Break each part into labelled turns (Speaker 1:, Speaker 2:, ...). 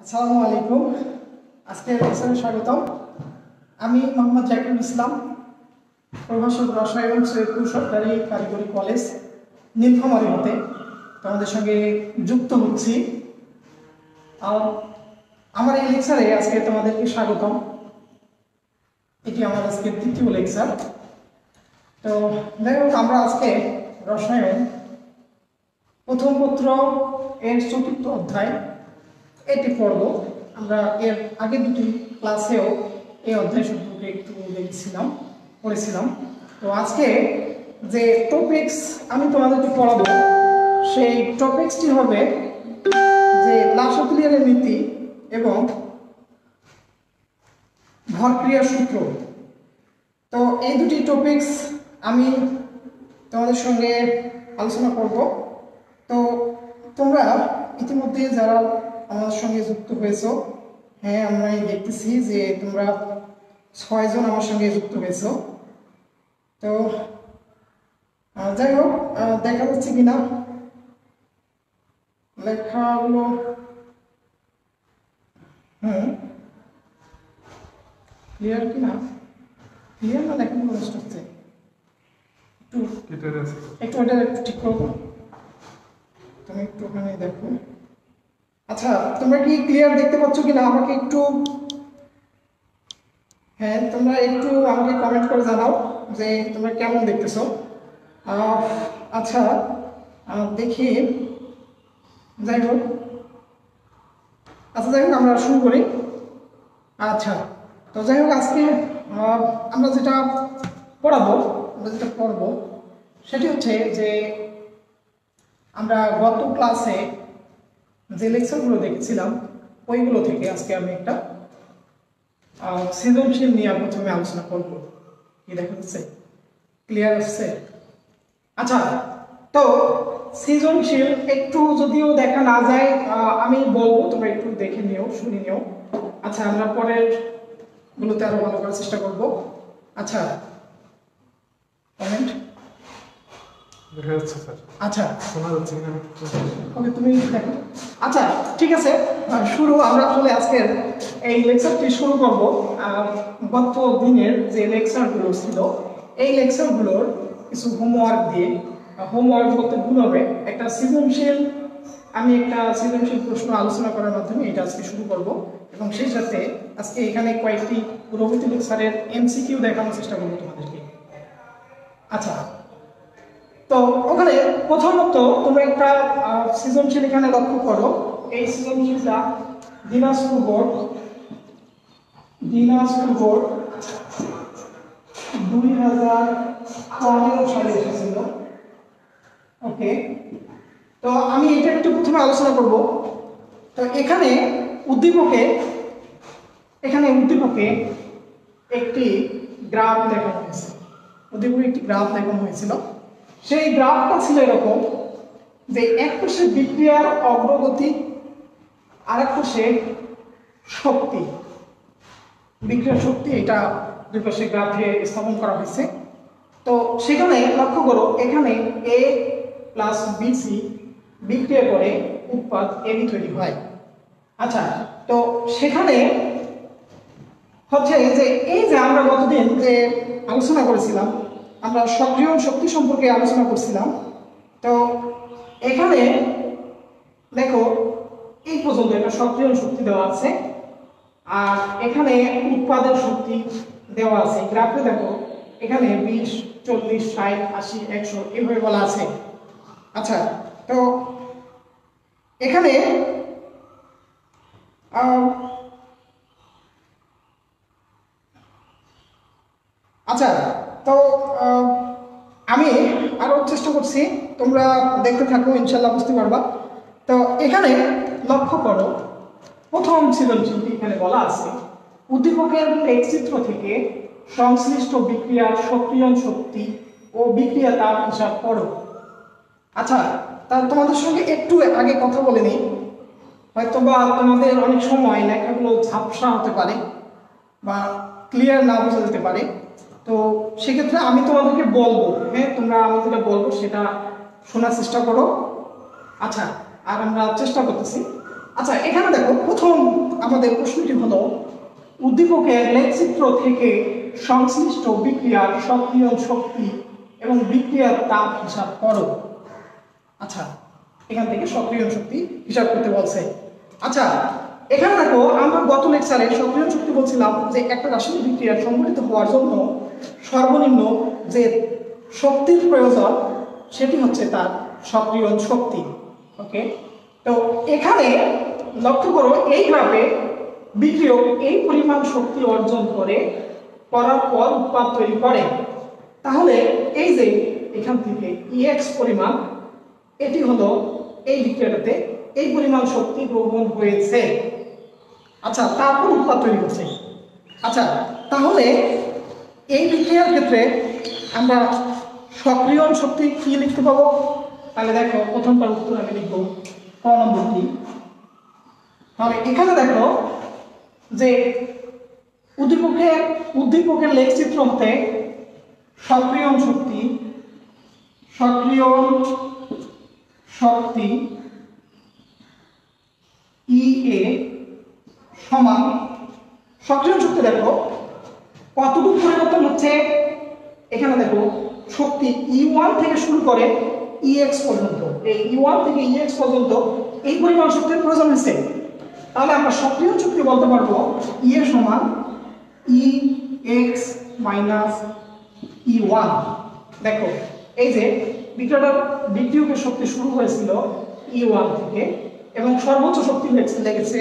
Speaker 1: আসসালামু আলাইকুম। আজকের লেকচারে স্বাগতম। আমি মোহাম্মদ জাকিরুল ইসলাম, প্রভাষক রসায়ন সৈয়দপুর সরকারি কারিগরি কলেজ নীলফামারী হতে তোমাদের সঙ্গে যুক্ত হচ্ছি। আমার এই লেকচারে আজকে তোমাদেরকে স্বাগতম। এটি আমার আজকে তৃতীয় লেকচার। তো যাই হোক, আমরা আজকে রসায়ন প্রথম পত্র এর চতুর্থ অধ্যায় এটি পড়ব। আমরা এর আগে দুটি ক্লাসেও এই অধ্যায় সম্পর্কে একটু পড়েছিলাম। তো আজকে যে টপিকস আমি তোমাদেরকে পড়াবো সেই টপিকসটি হবে যে লাসোক্লিয়ারের নীতি এবং ভরক্রিয়ার সূত্র। তো এই দুটি টপিকস আমি তোমাদের সঙ্গে আলোচনা করব। তো তোমরা ইতিমধ্যে যারা আমার সঙ্গে যুক্ত হয়েছো, হ্যাঁ আমরা দেখতেছি যে তোমরা 6 জন আমার সঙ্গে যুক্ত হয়েছো। তো যাই হোক, দেখা যাচ্ছে কিনা লেখাগুলো? ক্লিয়ার কিনা? ক্লিয়ার না? লেখাগুলো নষ্ট হচ্ছে, একটু ওটা একটু ঠিক করবো। তুমি একটু ওখানে দেখো। আচ্ছা, তোমরা কি ক্লিয়ার দেখতে পাচ্ছ কিনা আমাকে একটু? হ্যাঁ, তোমরা একটু আমাকে কমেন্ট করে জানাও যে তোমরা কেমন দেখতেছো। আচ্ছা, দেখি। যাই হোক আমরা শুরু করি। আচ্ছা, তো যাই হোক, আজকে আমরা যেটা পড়বো সেটি হচ্ছে যে আমরা গত ক্লাসে যে লেকচারগুলো দেখেছিলাম ওইগুলো থেকে আজকে আমি একটা সৃজনশীল নিয়ে প্রথমে আলোচনা করব। কি দেখা যাচ্ছে? ক্লিয়ার আসছে? আচ্ছা, তো সৃজনশীল একটু যদিও দেখা না যায়, আমি বলবো, তোমরা একটু দেখে নিও, শুনে নিও। আচ্ছা, আমরা পরের গুলোতে আরো ভালো করার চেষ্টা করব। আচ্ছা, কমেন্ট
Speaker 2: দেখা যাচ্ছে স্যার?
Speaker 1: আচ্ছা,
Speaker 2: শোনা যাচ্ছে কিনা
Speaker 1: ওকে, তুমি দেখো। আচ্ছা, ঠিক আছে, আমরা আসলে আজকের এই লেকচারটি শুরু করব। গত দিনের যে লেকচারগুলো ছিল এই লেকচারগুলোর কিছু হোমওয়ার্ক দিয়ে, হোমওয়ার্ক বলতে ভুল হবে, একটা সৃজনশীল প্রশ্ন আলোচনা করার মাধ্যমে এটা আজকে শুরু করব। এবং সেই সাথে আজকে এখানে কয়েকটি পূর্ববর্তী লেকচারের এমসিকিউ দেখানোর চেষ্টা করবো তোমাদেরকে। আচ্ছা, তো ওখানে প্রথমত তোমরা একটা সৃজনশীল এখানে লক্ষ্য করো। এই সৃজনশীলটা দিনাজপুর বোর্ড 2015 সালে এসেছিল। ওকে, তো আমি এটা একটু প্রথমে আলোচনা করব। তো এখানে উদ্দীপকে একটি গ্রাফ দেখানো হয়েছিল। সেই গ্রাফটা ছিল এরকম যে এক পাশে বিক্রিয়ার অগ্রগতি, আর এক পাশে শক্তি, বিক্রিয়ার শক্তি, এটা দুই পাশে গ্রাফে স্থাপন করা হয়েছে। তো সেখানে লক্ষ্য করো, এখানে এ প্লাস বিসি বিক্রিয়া করে উৎপাদ এবি তৈরি হয়। আচ্ছা, তো সেখানে হচ্ছে যে এই যে আমরা গতদিন যে আলোচনা করেছিলাম, আমরা সক্রিয় শক্তি সম্পর্কে আলোচনা করছিলাম। তো এখানে দেখো এই পর্যন্ত একটা সক্রিয় শক্তি দেওয়া আছে, আর এখানে উৎপাদন শক্তি দেওয়া আছে। গ্রাফে দেখো এখানে 20, 40, 60, 80, 100 এইভাবে বলা আছে। আচ্ছা, তো এখানে আচ্ছা, তো আমি আরো চেষ্টা করছি, তোমরা দেখতে থাকো, ইনশাল্লাহ বুঝতে পারবা। তো এখানে লক্ষ্য করো, প্রথম সৃজনশীলটি এখানে বলা আছে উদ্দীপকের লেখচিত্র থেকে সংশ্লিষ্ট বিক্রিয়ার সক্রিয়ণ শক্তি ও বিক্রিয়া তাপ হিসাব করো। আচ্ছা, তা তোমাদের সঙ্গে একটু আগে কথা বলে নিই, হয়তো বা তোমাদের অনেক সময় লেখাগুলো ঝাপসা হতে পারে বা ক্লিয়ার না বোঝা যেতে পারে। তো সেক্ষেত্রে আমি তোমাদেরকে বলবো, হ্যাঁ, তোমরা আমি যেটা বলবো সেটা শোনার চেষ্টা করো। আচ্ছা, আর আমরা চেষ্টা করতেছি আচ্ছা, এখানে দেখো প্রথম আমাদের প্রশ্নটি হলো উদ্দীপকের লেখচিত্র থেকে সংশ্লিষ্ট বিক্রিয়ার সক্রিয় শক্তি এবং বিক্রিয়ার তাপ হিসাব করো। আচ্ছা, এখান থেকে সক্রিয় শক্তি হিসাব করতে বলছে। আচ্ছা, এখানে দেখো আমরা গত লেকচারে সক্রিয় শক্তি বলছিলাম যে একটা রাসায়নিক বিক্রিয়া সংঘটিত হওয়ার জন্য সর্বনিম্ন যে শক্তির প্রয়োজন সেটি হচ্ছে তার সক্রিয় শক্তি। ওকে, তো এখানে লক্ষ্য করো এই গ্রাফে বিক্রিয়ক এই পরিমাণ শক্তি অর্জন করার পর উৎপাদ তৈরি করে। তাহলে এই যে এখান থেকে ইএক্স পরিমাণ, এটি হলো এই বিক্রিয়াটাতে এই পরিমাণ শক্তি গ্রহণ হয়েছে। আচ্ছা, তারপর উৎপাদ তৈরি হচ্ছে। আচ্ছা, তাহলে এই বিক্রিয়ার ক্ষেত্রে আমরা সক্রিয় শক্তি কি লিখতে পাবো? তাহলে দেখো প্রথমটার উত্তর আমি লিখব ক নম্বরটি। তাহলে এখানে দেখো যে উদ্দীপকের লেখচিত্র হতে সক্রিয় শক্তি ইএ সমান সক্রিয় শক্তি দেখো কতটুকু পরিবর্তন হচ্ছে। এখানে দেখো শক্তি E1 থেকে শুরু করে EX পর্যন্ত, এই E1 থেকে EX পর্যন্ত এই পরিমাণ শক্তির প্রয়োজন হচ্ছে। তাহলে আমরা সক্রিয় শক্তি বলতে পারবো E এর সমান EX মাইনাস E1। দেখো এই যে বিক্রিয়কের শক্তি শুরু হয়েছিল E1 থেকে এবং সর্বোচ্চ শক্তি লেগেছে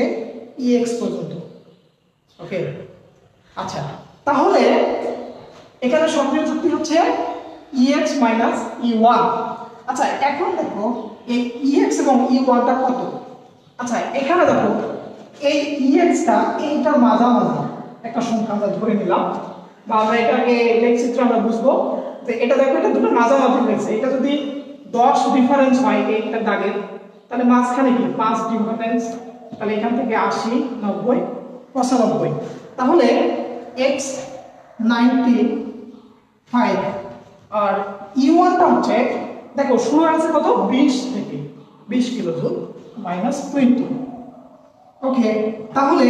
Speaker 1: EX পর্যন্ত। ওকে, আচ্ছা, তাহলে এখানে সক্রিয় শক্তি হচ্ছে EX মাইনাস E1। আচ্ছা, এখন দেখো এই EX এবং E1টা কত। আচ্ছা, এখানে দেখো এই EX-টা এইটার মাঝামাঝি একটা সংখ্যা আমরা ধরে নিলাম, বা আমরা এটাকে লেখচিত্রে আমরা বুঝবো যে এটা দেখো এটা দুটো মাঝামাঝি হয়েছে। এটা যদি 10 ডিফারেন্স হয় এইটার দাগের, তাহলে মাঝখানে কি 5 ডিফারেন্স, তাহলে এখান থেকে 80, 90, 95। তাহলে X 95 আর E1টা হচ্ছে দেখো শুরু আছে কত 20 থেকে 20 কিলো জুল মাইনাস 20। ওকে, তাহলে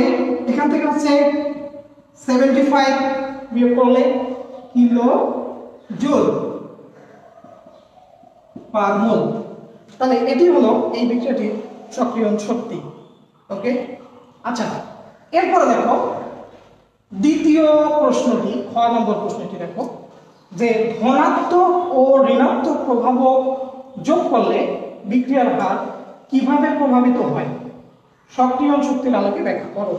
Speaker 1: এখান থেকে হচ্ছে 75 বিয়োগ করলে কিলো জুল পার মোল। তাহলে এটি হলো এই বিক্রিয়াটির সক্রিয় শক্তি। ওকে, আচ্ছা, এরপরে দেখো দ্বিতীয় প্রশ্নটি, খ নম্বর প্রশ্নটি দেখো যে ধনাত্মক ও ঋণাত্মক প্রভাব যোগ করলে বিক্রিয়ার হার কিভাবে প্রভাবিত হয়, সক্রিয় শক্তির আলোকে ব্যাখ্যা করো।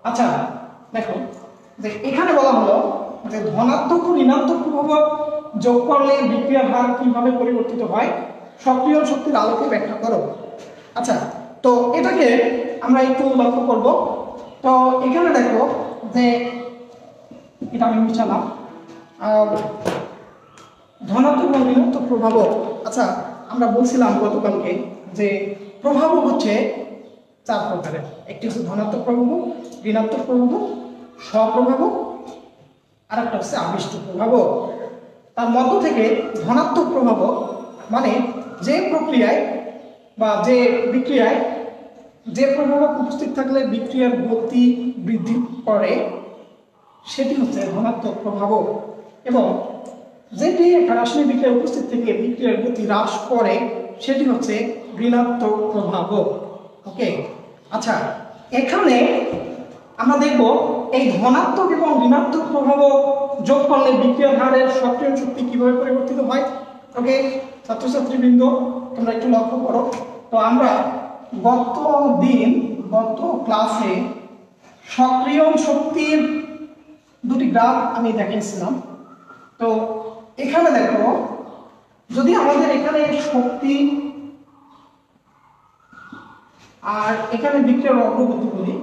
Speaker 1: আচ্ছা, দেখো যে এখানে বলা হলো যে ধনাত্মক ও ঋণাত্মক প্রভাব যোগ করলে বিক্রিয়ার হার কিভাবে পরিবর্তিত হয়, সক্রিয় শক্তির আলোকে ব্যাখ্যা করো। আচ্ছা, তো এটাকে আমরা একটু লক্ষ্য করব। তো এখানে দেখো যে এটা আমি মিশালাম ধনাত্মক এবং ঋণাত্মক প্রভাব। আচ্ছা, আমরা বলছিলাম গতকালকে যে প্রভাব হচ্ছে 4 প্রকারের। একটি হচ্ছে ধনাত্মক প্রভাব, ঋণাত্মক প্রভাব, স্বপ্রভাব, আর একটা হচ্ছে আবিষ্ট প্রভাব। তার মধ্য থেকে ধনাত্মক প্রভাব মানে যে প্রক্রিয়ায় বা যে বিক্রিয়ায় যে প্রভাব উপস্থিত থাকলে বিক্রিয়ার গতি বৃদ্ধি করে সেটি হচ্ছে ধনাত্মক প্রভাব, এবং যেটি একটা রাসায়নিক বিক্রিয়ায় উপস্থিত থেকে বিক্রিয়ার গতি হ্রাস করে সেটি হচ্ছে ঋণাত্মক প্রভাব। ওকে, আচ্ছা, এখানে আমরা দেখব এই ধনাত্মক এবং ঋণাত্মক প্রভাব যোগ করলে বিক্রিয়ার হারের সক্রিয় শক্তি কিভাবে পরিবর্তিত হয়। ওকে, ছাত্রছাত্রীবৃন্দ তোমরা একটু লক্ষ্য করো। তো আমরা গত ক্লাসে সক্রিয় শক্তির দুটি গ্রাফ আমি দেখিয়েছিলাম। তো এখানে দেখো যদি আমাদের এখানে শক্তি আর এখানে বিক্রিয়ার অগ্রগতি বলি,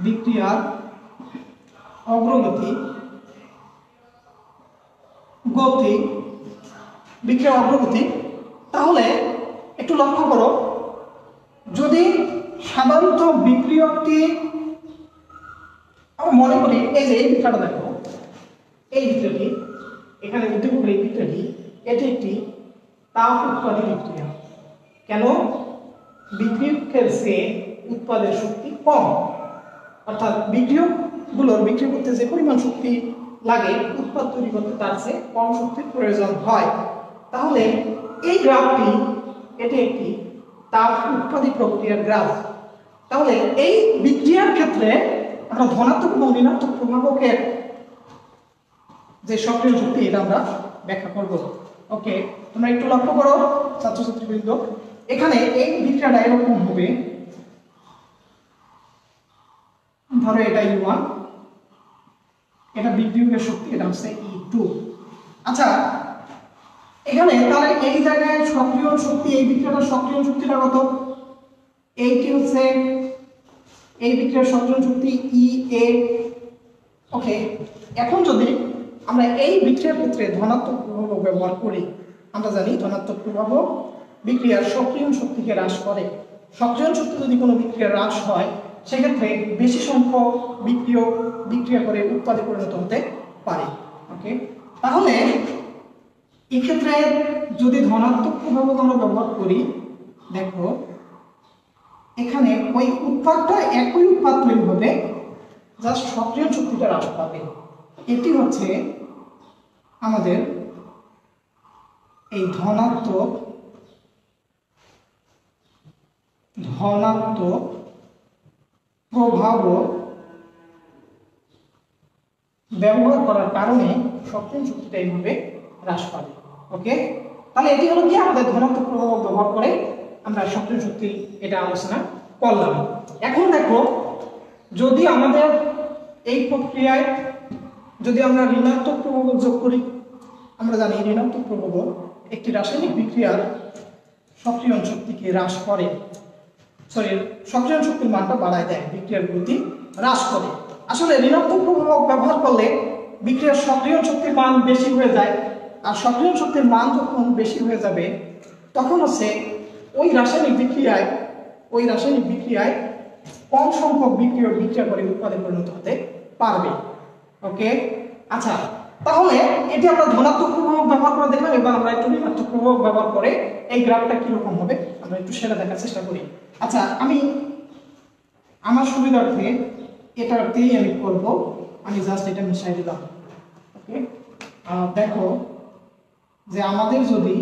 Speaker 1: বিক্রিয়ার অগ্রগতি বিক্রিয়ার অগ্রগতি, তাহলে একটু লক্ষ্য করো যদি সাধারণত বিক্রিয়কটি আমরা মনে করি এই যে এই বিক্রিয়াটা দেখো, এই বিক্রিয়াটি এখানে উদ্দীপকের এই বিক্রিয়াটি এটি একটি তাপ উৎপাদী বিক্রিয়া। কেন? বিক্রিয়কের চেয়ে উৎপাদের শক্তি কম, অর্থাৎ বিক্রিয়ক করতে যে পরিমাণ শক্তি লাগে উৎপাদ তৈরি করতে তার চেয়ে কম শক্তির প্রয়োজন হয়। তাহলে এই গ্রাফটি এটি একটি তাপ উৎপাদী প্রক্রিয়ার গ্রাফ। তাহলে এই বিক্রিয়ার ক্ষেত্রে আমরা ধনাত্মক এবং ঋণাত্মক প্রভাবকের যে সক্রিয় শক্তি এটা আমরা ব্যাখ্যা করব। ওকে, তোমরা একটু লক্ষ্য করো ছাত্রছাত্রীবৃন্দ, এখানে এই বিক্রিয়াটা এরকম হবে, ধরো এটা E1, এটা বিক্রিয়কের শক্তি, এটা হচ্ছে E2। আচ্ছা, এখানে তাহলে এই জায়গায় সক্রিয় শক্তি, এই বিক্রিয়াটার সক্রিয় শক্তিটা কত? এইটি হচ্ছে এই বিক্রিয়ার সক্রিয় শক্তি EA। ওকে, এখন যদি আমরা এই বিক্রিয়ার ক্ষেত্রে ধনাত্মক প্রভাবক ব্যবহার করি, আমরা জানি ধনাত্মক প্রভাবক বিক্রিয়ার সক্রিয় শক্তিকে হ্রাস করে। সক্রিয় শক্তি যদি কোনো বিক্রিয়ার হ্রাস হয় সেক্ষেত্রে বেশি সংখ্যক বিক্রিয়া করে উৎপাদে পরিণত হতে পারে। ওকে, তাহলে এক্ষেত্রে যদি ধনাত্মক প্রভাবক আমরা ব্যবহার করি, দেখো এখানে ওই উৎপাদটা একই উৎপাদ তৈরি হবে, জাস্ট সক্রিয় শক্তিটা হ্রাস পাবে। এটি হচ্ছে আমাদের এই ধনাত্মক প্রভাবক ব্যবহার করার কারণে সক্রিয় শক্তিটা এইভাবে হ্রাস পাবে। ওকে, তাহলে এটি হলো কি আমাদের ধনাত্মক প্রভাবক ব্যবহার করে আমরা সক্রিয় শক্তি এটা আলোচনা করলাম। এখন দেখো, যদি আমাদের এই প্রক্রিয়ায় যদি আমরা ঋণাত্মক প্রভাবক যোগ করি, আমরা জানি ঋণাত্মক প্রভাবক একটি রাসায়নিক বিক্রিয়ার সক্রিয় শক্তিকে হ্রাস করে, সক্রিয় শক্তির মানটা বাড়ায় দেয়, বিক্রিয়ার গতি হ্রাস করে। আসলে ঋণাত্মক প্রভাবক ব্যবহার করলে বিক্রিয়ার সক্রিয় শক্তির মান বেশি হয়ে যায়, আর সক্রিয় শক্তির মান যখন বেশি হয়ে যাবে তখন হচ্ছে ওই রাসায়নিক বিক্রিয়ায় কম সংখ্যক বিক্রিয়া করে উৎপাদে পরিণত হতে পারবে। ওকে, আচ্ছা, তাহলে এটি আমরা ধনাত্মক প্রভাবক ব্যবহার করে দেখলাম। এবার আমরা একটু ঋণাত্মক প্রভাবক ব্যবহার করে এই গ্রাফটা কিরকম হবে আমরা একটু সেটা দেখার চেষ্টা করি। আচ্ছা, আমি আমার সুবিধার্থে এটাতেই আমি করব, আমি জাস্ট এটা মিশাই দিলাম। ওকে, দেখো যে আমাদের যদি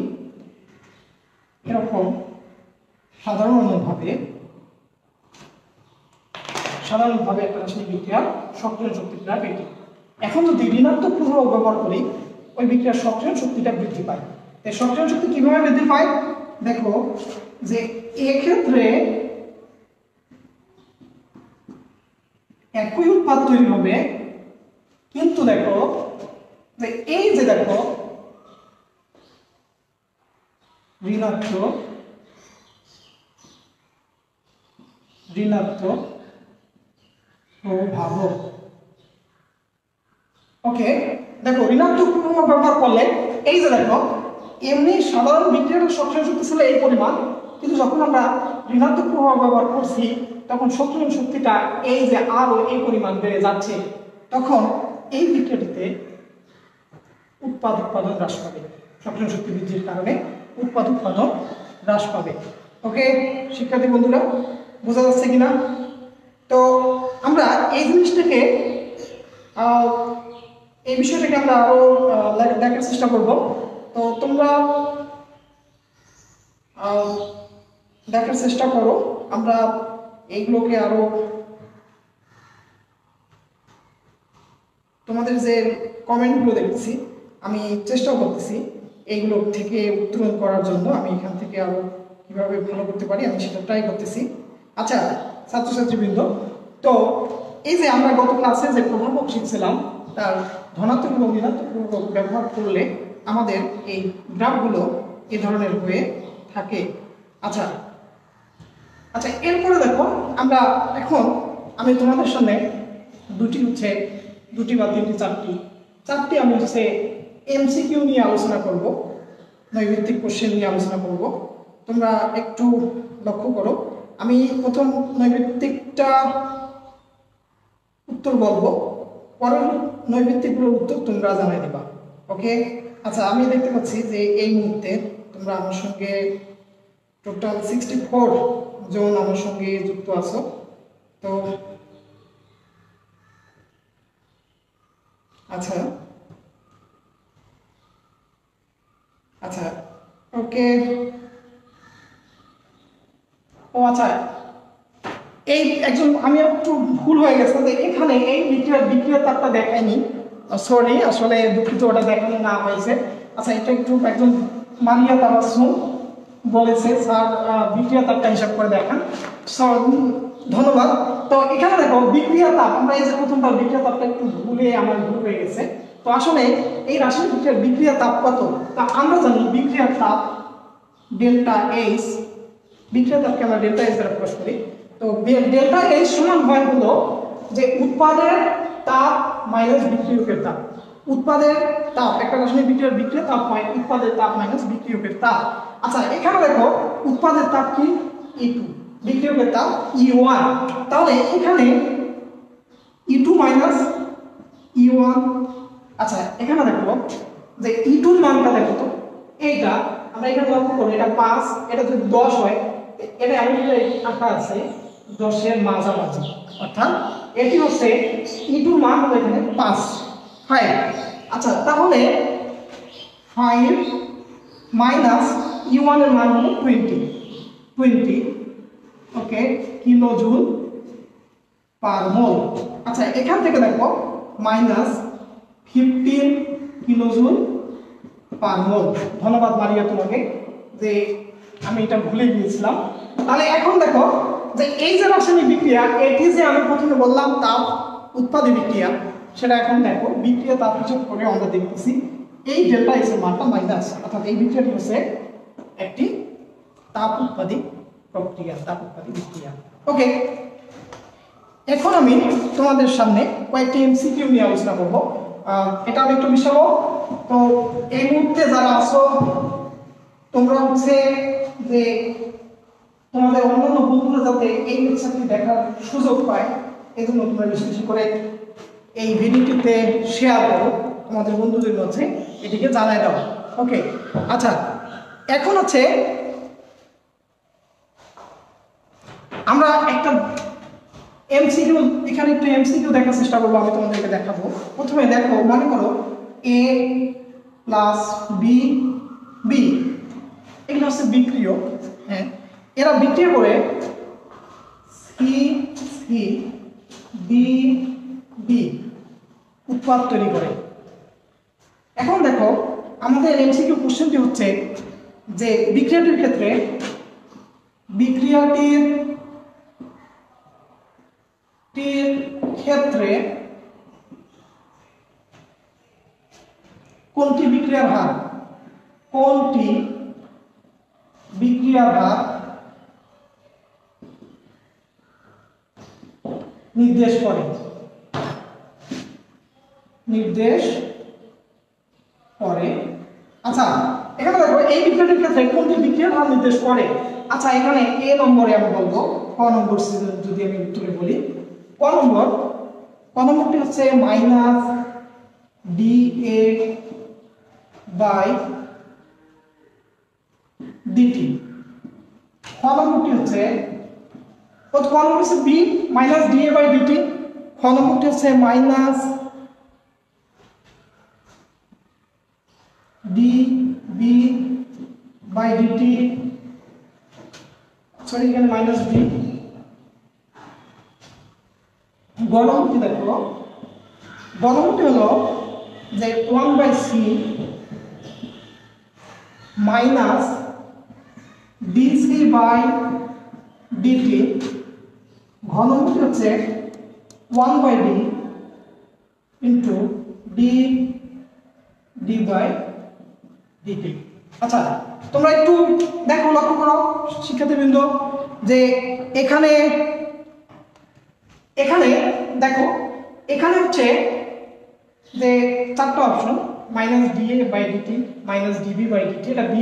Speaker 1: এরকম সাধারণভাবে একটা রাসায়নিক বিক্রিয়ার সক্রিয় শক্তির গ্রাফ এটি, এখন যদি ঋণাত্মক প্রভাবক ব্যবহার করি ওই বিক্রিয়ার সক্রিয় শক্তিটা বৃদ্ধি পায়। এই সক্রিয় শক্তি কিভাবে বৃদ্ধি পায়? দেখো যে এক্ষেত্রে একই উৎপাদ তৈরি হবে, কিন্তু দেখো যে এই যে দেখো ঋণাত্মক প্রভাবক। ওকে, দেখো ঋণাত্মক প্রভাবক ব্যবহার করলে এই যে দেখো এমনি সাধারণ বিক্রিয়ার সক্রিয় শক্তি ছিল এই পরিমাণ, কিন্তু যখন আমরা ঋণাত্মক প্রভাবক ব্যবহার করছি তখন সক্রিয় শক্তিটা এই যে আরো এই পরিমাণ বেড়ে যাচ্ছে, তখন এই বিক্রিয়াটিতে উৎপাদন হ্রাস পাবে। সক্রিয় শক্তি বৃদ্ধির কারণে উৎপাদন হ্রাস পাবে। ওকে শিক্ষার্থী বন্ধুরা, বোঝা যাচ্ছে কিনা? তো আমরা এই জিনিসটাকে এই বিষয়টাকে আমরা আরো দেখার চেষ্টা করব। তো তোমরা দেখার চেষ্টা করো, আমরা এইগুলোকে আরো তোমাদের যে কমেন্টগুলো দেখতেছি আমি চেষ্টা করতেছি এইগুলো থেকে উত্তরণ করার জন্য। আমি এখান থেকে আরো কিভাবে ভালো করতে পারি আমি সেটা ট্রাই করতেছি। আচ্ছা ছাত্রছাত্রীবৃন্দ, তো এই যে আমরা গত ক্লাসে যে প্রভাবক শিখছিলাম তার ধনাত্মক এবং ঋণাত্মক প্রভাবক ব্যবহার করলে আমাদের এই গ্রাফগুলো এই ধরনের হয়ে থাকে। আচ্ছা আচ্ছা এরপরে দেখো আমরা এখন আমি তোমাদের সামনে দুটি বা তিনটি চারটি আমি হচ্ছে এমসিকিউ নিয়ে আলোচনা করব, নৈর্ভিত্তিক কোশ্চেন নিয়ে আলোচনা করব। তোমরা একটু লক্ষ্য করো, আমি প্রথম নৈর্ভিত্তিকটা উত্তর বলবো, পরের নৈর্ভিত্তিকগুলোর উত্তর তোমরা জানাই দিবা। ওকে, আচ্ছা আমি দেখতে পাচ্ছি যে এই মুহূর্তে তোমরা আমার সঙ্গে টোটাল 64 জন আমার সঙ্গে যুক্ত আছো। তো আচ্ছা আচ্ছা ওকে। ও আচ্ছা, এই একজন আমি একটু ভুল হয়ে গেছে যে এখানে এই বিক্রিয়ার তাপটা দেখায়নি, সরি, আসলে দুঃখিত, ওটা দেখানো না হয়েছে। আচ্ছা, এটা একটু একজন মারিয়া তাবাসসুম বলেছে স্যার বিক্রিয়া তাপটা হিসাব করে দেখান। ধন্যবাদ। তো এখানে দেখো বিক্রিয়া তাপ, আমরা এই যে প্রথমবার বিক্রিয়া তাপটা একটু আমার ভুল হয়ে গেছে। তো আসলে এই রাসায়নিক বিক্রিয়া তাপ কত, তা আমরা জানি বিক্রিয়ার তাপ ডেল্টা এইচ, বিক্রিয়া তাপকে আমরা ডেল্টা এইচ দ্বারা প্রকাশ করি। তো ডেল্টা এইচ সমান হয় হলো যে উৎপাদের তাপ মাইনাস বিক্রিয়কের তাপ। উৎপাদের তাপ, একটা রাসায়নিক বিক্রিয়ার তাপ হয় উৎপাদের তাপ মাইনাস বিক্রিয়কের তাপ। আচ্ছা, এখানে দেখো উৎপাদের তাপ কি E2, বিক্রিয়কের তাপ E1। তাহলে এখানে E2 মাইনাস E1। আচ্ছা, এখানে দেখো যে E2 এর মানটা দেখো তো, এইটা আমরা এখানে লক্ষ্য করব, এটা 5, এটা যদি 10 হয়, এটা আমি আঁকা আছে 10 এর মাঝামাঝি, অর্থাৎ এটি হচ্ছে E2 মান হলো এখানে 5। আচ্ছা, তাহলে 5 মাইনাস E1 এর মান হলো 20, ওকে, কিলো জুল পার মোল। আচ্ছা, এখান থেকে দেখো মাইনাস 15 কিলো জুল পার মোল। ধন্যবাদ মারিয়া তোমাকে, যে আমি এটা ভুলে গিয়েছিলাম। তাহলে এখন দেখো যে এই যে রাসায়নিক বিক্রিয়া, এটি যে আমি প্রথমে বললাম তাপ উৎপাদী বিক্রিয়া, সেটা এখন দেখো বিক্রিয়া তাপ হিসাব করে আমরা দেখতেছি এই ডেল্টা এস এর মানটা মাইনাস, অর্থাৎ এই বিক্রিয়াটি হচ্ছে একটি তাপ উৎপাদী প্রক্রিয়া, তাপ উৎপাদী বিক্রিয়া। ওকে, এখন আমি তোমাদের সামনে কয়েকটি এমসিকিউ নিয়ে আলোচনা করব। এটা আমি একটু মিশাবো। তো এই মুহূর্তে যারা আছো তোমরা হচ্ছে যে তোমাদের অন্যান্য বন্ধুরা যাতে এই লেকচারটি দেখার সুযোগ পায়, এই জন্য তোমরা বেশি বেশি করে এই ভিডিওটিতে শেয়ার করো, তোমাদের বন্ধুদের মধ্যে এটিকে জানাই দাও। ওকে, আচ্ছা, এখন হচ্ছে আমরা একটা এমসিকিউ, এখানে একটু এমসিকিউ দেখার চেষ্টা করবো, আমি তোমাদেরকে দেখাবো। প্রথমে দেখো, মনে করো a প্লাস বি, এগুলো হচ্ছে বিক্রিয়ক। হ্যাঁ, এরা বিক্রিয়া করে সি ডি উৎপাদ তৈরি করে। এখন দেখো আমাদের এমসিকিউ কোশ্চেনটি হচ্ছে যে বিক্রিয়াটির ক্ষেত্রে কোনটি বিক্রিয়ার হার নির্দেশ করে। আচ্ছা, এখানে দেখো এই বিক্রিয়াটির ক্ষেত্রে কোনটি বিক্রিয়ার হার নির্দেশ করে। আচ্ছা, এখানে এ নম্বরে আমি বলবো, ক নম্বর যদি আমি উত্তরে বলি, ক নম্বরটি হচ্ছে মাইনাস dA বাই ডিটি। খ নম্বরটি হচ্ছে B minus dA by dt. খ নম্বরটি হচ্ছে minus dB by dt, sorry এখানে মাইনাস বি। গণমূর্তি দেখো, গণমূর্তি হলো যে 1/c minus dc by dt, ঘনমূর্তি হচ্ছে 1/d into d by DT. আচ্ছা, তোমরা একটু দেখো, লক্ষ্য করো শিক্ষার্থীবৃন্দ, যে এখানে দেখো, এখানে হচ্ছে যে চারটা option, minus dA by dt, minus dB by dt, এটা B,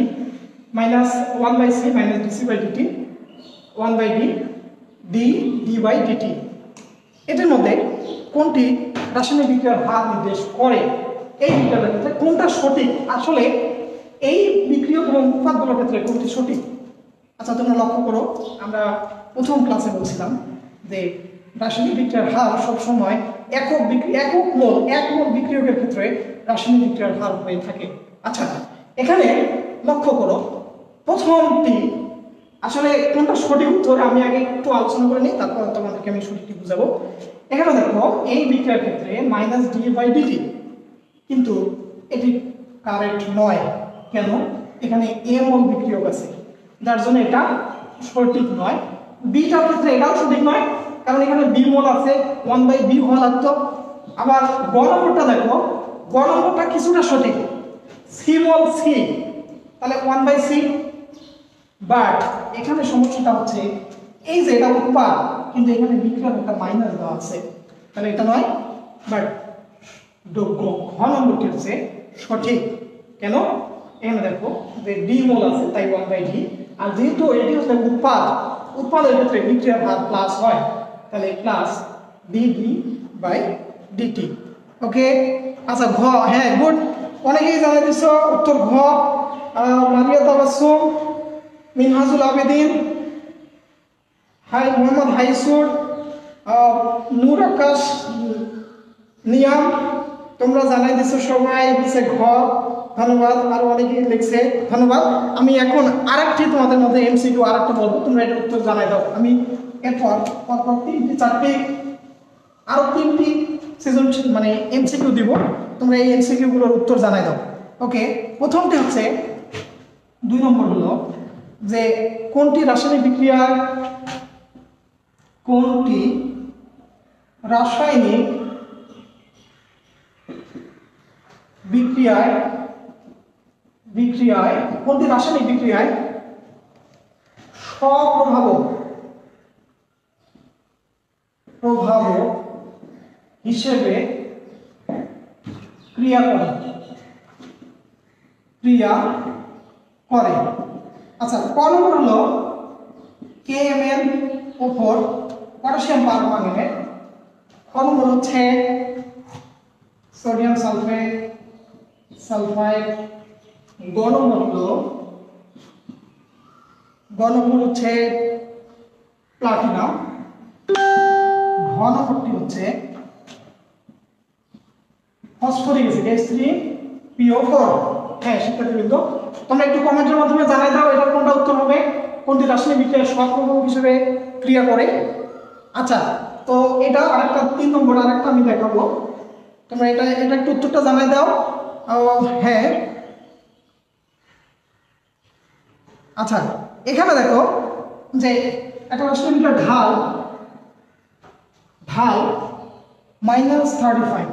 Speaker 1: minus 1/c minus dc by dt, 1/d d by dt. এটার মধ্যে কোনটি রাসায়নিক বিক্রিয়ার হার নির্দেশ করে, এই বিক্রিয়ার ক্ষেত্রে কোনটা সঠিক, আসলে এই বিক্রিয়ক এবং উৎপাদগুলোর ক্ষেত্রে কোনটি সঠিক। আচ্ছা তোমরা লক্ষ্য করো, আমরা প্রথম ক্লাসে বলছিলাম যে রাসায়নিক বিক্রিয়ার হার সবসময় একক মোল বিক্রিয়কের ক্ষেত্রে রাসায়নিক বিক্রিয়ার হার হয়ে থাকে। আচ্ছা এখানে লক্ষ্য করো, প্রথমটি আসলে কোনটা সঠিক উত্তর আমি আগে একটু আলোচনা করে নিই, তারপর তোমাদেরকে আমি সঠিকটি বুঝাবো। এখানে দেখো এই বিক্রিয়ার ক্ষেত্রে -dA/dt, কিন্তু এটি কারেক্ট নয়। কেন? এখানে a মোল বিক্রিয়ক আছে, যার জন্য এটা সঠিক নয়। বিটার ক্ষেত্রে এটাও সঠিক নয়, কারণ এখানে b মোল আছে, 1/b হওয়া লাগতো। আবার গ নম্বরটা দেখো, গ নম্বরটা কিছুটা সঠিক, c মোল c, তাহলে 1/c। বাট এখানে সমস্যাটা হচ্ছে এই যে এটা উৎপাদ, কিন্তু এখানে বিক্রিয়ার একটা মাইনাস দেওয়া আছে, তাহলে এটা নয়। বাট ঘ নম্বরটি হচ্ছে সঠিক। কেন? এখানে দেখো যে d মোল আছে, তাই 1/d, আর যেহেতু এটি হচ্ছে উৎপাদের ক্ষেত্রে বিক্রিয়ার হার প্লাস হয়, তাহলে প্লাস dD/dt। ওকে, আচ্ছা ঘ, হ্যাঁ গুড, অনেকেই জানাই দিচ্ছ উত্তর ঘ। মারিয়া তাবাসসুম, মিনহাজুল আবেদিন, মোহাম্মদ হাইসুর, নূর আকাশ, নিয়াম, তোমরা জানাই দিচ্ছ সবাই হচ্ছে ঘ। ধন্যবাদ। আর অনেকেই লিখছে, ধন্যবাদ। আমি এখন আরেকটি তোমাদের মধ্যে এমসিকিউ আরেকটা বলবো, তোমরা এটা উত্তর জানাই দাও। আমি এরপর পরপর 3টি 4টি আরো 3টি সৃজনশীল মানে এমসিকিউ দিব, তোমরা এই এমসিকিউ গুলোর উত্তর জানাই দাও। ওকে, প্রথমটি হচ্ছে 2 নম্বর হলো যে কোনটি রাসায়নিক বিক্রিয়ায় কোনটি রাসায়নিক বিক্রিয়ায় স্বপ্রভাবক হিসেবে ক্রিয়া করে। আচ্ছা ক নম্বর হলো KMN উপর পটাশিয়াম পারম্যাঙ্গানেট। ক নম্বর হচ্ছে সোডিয়াম সালফাইড। গ নম্বর হচ্ছে প্লাটিনাম। ঘ নম্বরটি হচ্ছে ফসফরিক অ্যাসিড H3PO4। হ্যাঁ শিক্ষার্থীবৃন্দ, তোমরা একটু কমেন্টের মাধ্যমে জানাই দাও এটা কোনটা উত্তর হবে, কোনটি রাসায়নিক বিক্রিয়ায় স্বপ্রভাবক হিসেবে ক্রিয়া করে। আচ্ছা তো এটা আরেকটা 3 নম্বর আরেকটা আমি দেখাবো, তোমরা এটা একটু উত্তরটা জানাই দাও। হ্যাঁ আচ্ছা এখানে দেখো যে একটা রাসায়নিক বিক্রিয়ার ঢাল -35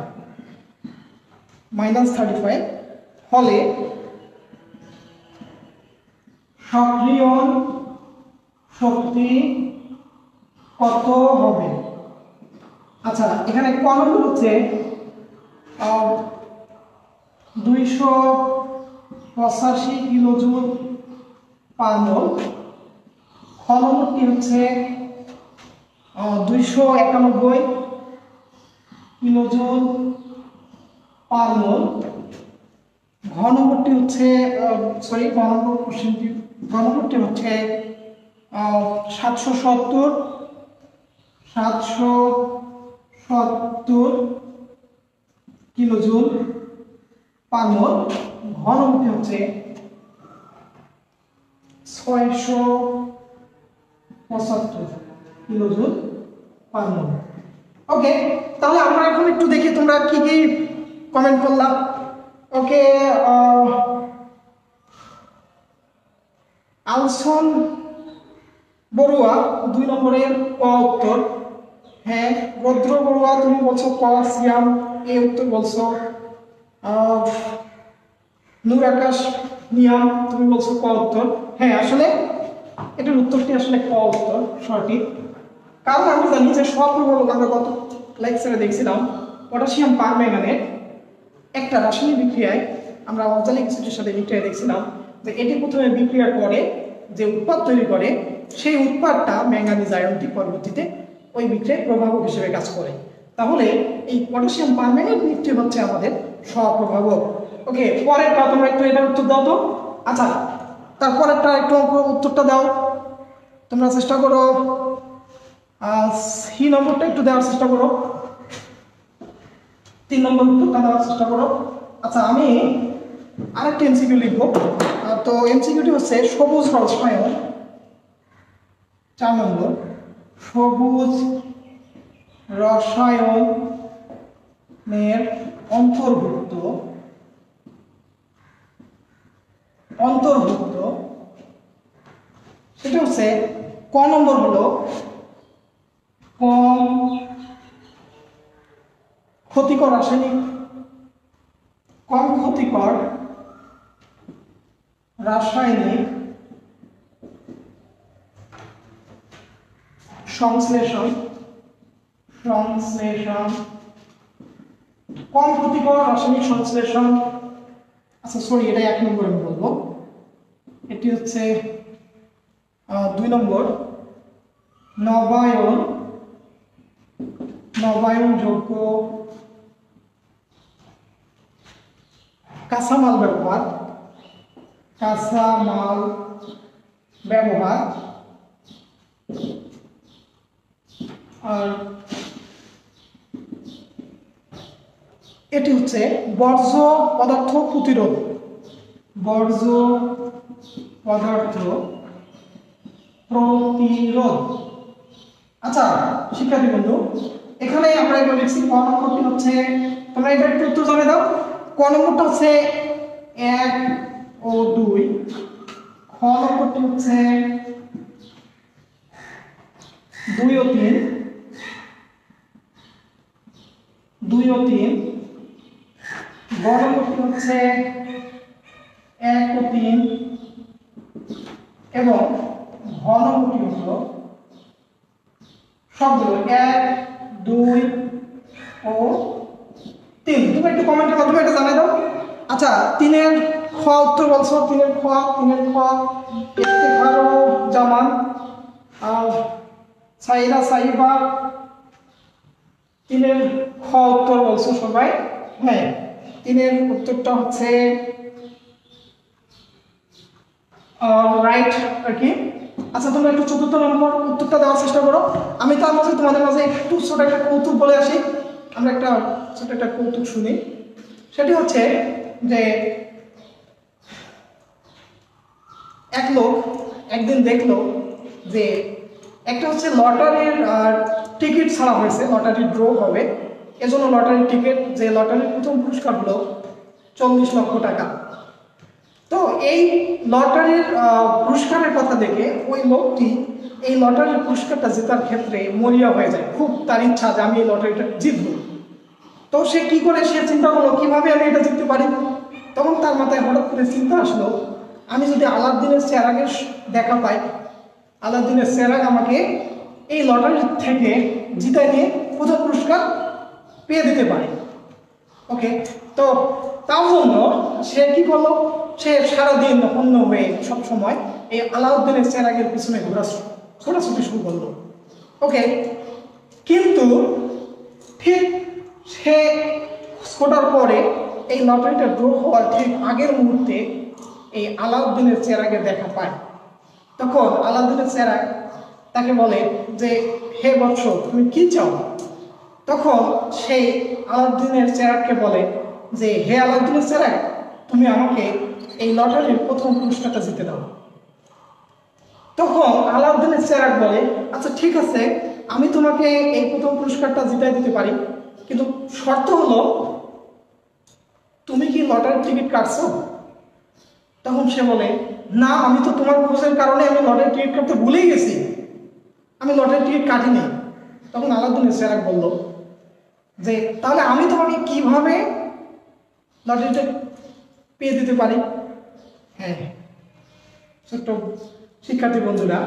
Speaker 1: হলে সক্রিয়ণ শক্তি কত হবে? আচ্ছা এখানে ক নম্বর হচ্ছে 285 কিলোজুল পার মোল। খ নম্বরটি হচ্ছে 291 কিলোজুল পার মোল। ঘ নম্বরটি হচ্ছে ঘ নম্বরটি হচ্ছে 770 কিলোজুল পার মোল। ঘ নম্বরটি হচ্ছে 675 কিলোজুল পার মোল। ওকে, তাহলে আমরা এখন একটু দেখি তোমরা কি কি কমেন্ট করলাম। ওকে, আলসন বড়ুয়া 2 নম্বরের ক উত্তর। হ্যাঁ রৌদ্র বড়ুয়া তুমি বলছো ক, সিয়াম এ উত্তর বলছো। নূর আকাশ, নিয়াম তুমি বলছো ক উত্তর। হ্যাঁ আসলে এটার উত্তরটি আসলে ক উত্তর সঠিক, কারণ আমরা জানি যে স্বপ্রভাবক আমরা গত লেকচারে দেখছিলাম পটাশিয়াম পারম্যাঙ্গানেট একটা রাসায়নিক বিক্রিয়ায়, আমরা অক্সালিক অ্যাসিডের সাথে বিক্রিয়া দেখছিলাম যে এটি প্রথমে বিক্রিয়া করে যে উৎপাদ তৈরি করে, সেই উৎপাদটা ম্যাঙ্গানিজ আয়নটি পরবর্তীতে ওই বিক্রিয়ায় প্রভাবক হিসেবে কাজ করে। তাহলে এই পটাশিয়াম পারম্যাঙ্গানেটটি হচ্ছে আমাদের স্বপ্রভাবক। ওকে, পরেরটা তোমরা একটু এটার উত্তর দাও তো। আচ্ছা তারপরেরটা একটু উত্তরটা দাও। তোমরা চেষ্টা করো সি নম্বরটা একটু দেওয়ার চেষ্টা করো, 3 নম্বর উত্তরটা দেওয়ার চেষ্টা করো। আচ্ছা, আমি আরেকটা এমসিকিউ লিখবো। তো এমসিকিউটি হচ্ছে সবুজ রসায়ন, 4 নম্বর, সবুজ রসায়নের অন্তর্ভুক্ত সেটা হচ্ছে ক নম্বর হলো কম ক্ষতিকর রাসায়নিক সংশ্লেষণ, কম ক্ষতিকর রাসায়নিক সংশ্লেষণ। আচ্ছা সরি, এটা 1 নম্বর আমি বলবো। এটি হচ্ছে 2 নম্বর, নবায়নযোগ্য কাঁচামাল ব্যবহার। আর এটি হচ্ছে বর্জ্য পদার্থ প্রতিরোধ। আচ্ছা শিক্ষার্থী বন্ধু, এখানে আমরা এগুলো লিখছি। ক নম্বরটি হচ্ছে, তোমরা এটা একটু উত্তর জানিয়ে দাও। ক নম্বরটা হচ্ছে 1 ও 2, খ নম্বরটি হচ্ছে 2 ও 3, গ নম্বরটি হচ্ছে 1 ও 3 এবং ঘ নম্বরটি হলো সবগুলো 1, 2 ও 3। তুমি একটু কমেন্টের মাধ্যমে এটা জানিয়ে দাও। আচ্ছা, 3-এর খ উত্তর বলছো, 3-এর খ ইফতেখারু জামান, সাইরা সাইবা, 3-এর খ উত্তর বলছো সবাই। হ্যাঁ, 3-এর উত্তরটা হচ্ছে রাইট আর কি। আচ্ছা, তোমরা একটু 4র্থ নম্বর উত্তরটা দেওয়ার চেষ্টা করো। আমি তার মাঝে তোমাদের মাঝে একটু ছোট একটা কৌতুক বলে আসি। আমরা ছোট একটা কৌতুক শুনি। সেটি হচ্ছে যে এক লোক একদিন দেখলো যে একটা হচ্ছে লটারির টিকিট ছাড়া হয়েছে, লটারি ড্র হবে, এজন্য লটারির টিকিট, যে লটারির প্রথম পুরস্কার হলো 40 লক্ষ টাকা। তো এই লটারির পুরস্কারের কথা দেখে ওই লোকটি এই লটারির পুরস্কারটা জেতার ক্ষেত্রে মরিয়া হয়ে যায়। খুব তার ইচ্ছা যে আমি এই লটারিটা জিতবো। তো সে কি করে, সে চিন্তা করলো কিভাবে আমি এটা জিততে পারি। তখন তার মাথায় হঠাৎ করে চিন্তা আসলো, আমি যদি আলাউদ্দিনের চেরাগের দেখা পাই, আলাউদ্দিনের চেরাগ আমাকে এই লটারি থেকে জিতায় নিয়ে প্রথম পুরস্কার পেয়ে দিতে পারে। ওকে, তো তার জন্য সে কি করলো, সে সারাদিন অন্য হয়ে সবসময় এই আলাউদ্দিনের চেরাগের পিছনে ছোটাছুটি শুরু করলো। ওকে, কিন্তু ঠিক সে ছোটার পরে এই লটারিটা ড্র হওয়ার ঠিক আগের মুহূর্তে এই আলাউদ্দিনের চেরাগের দেখা পায়। তখন আলাউদ্দিনের চেরাগ তাকে বলে যে, হে বৎস, তুমি কি চাও? তখন সেই আলাউদ্দিনের চেরাগকে বলে যে, হে আলাউদ্দিনের চেরাগ, তুমি আমাকে এই লটারির প্রথম পুরস্কারটা জিতে দাও। তখন আলাউদ্দিনের চেরাগ বলে, আচ্ছা ঠিক আছে, আমি তোমাকে এই প্রথম পুরস্কারটা জিতাই দিতে পারি, কিন্তু শর্ত হলো তুমি কি লটারির টিকিট কাটছো? তখন সে বলে, না, আমি তো তোমার খোঁজের কারণে আমি লটারির টিকিট কাটতে ভুলেই গেছি, আমি লটারির টিকিট কাটিনি। তখন আলাউদ্দিনের চেরাগ বলল যে, তাহলে আমি তোমাকে কিভাবে লটারিটা পেয়ে দিতে পারি? হ্যাঁ ছোট্ট শিক্ষার্থী বন্ধুরা,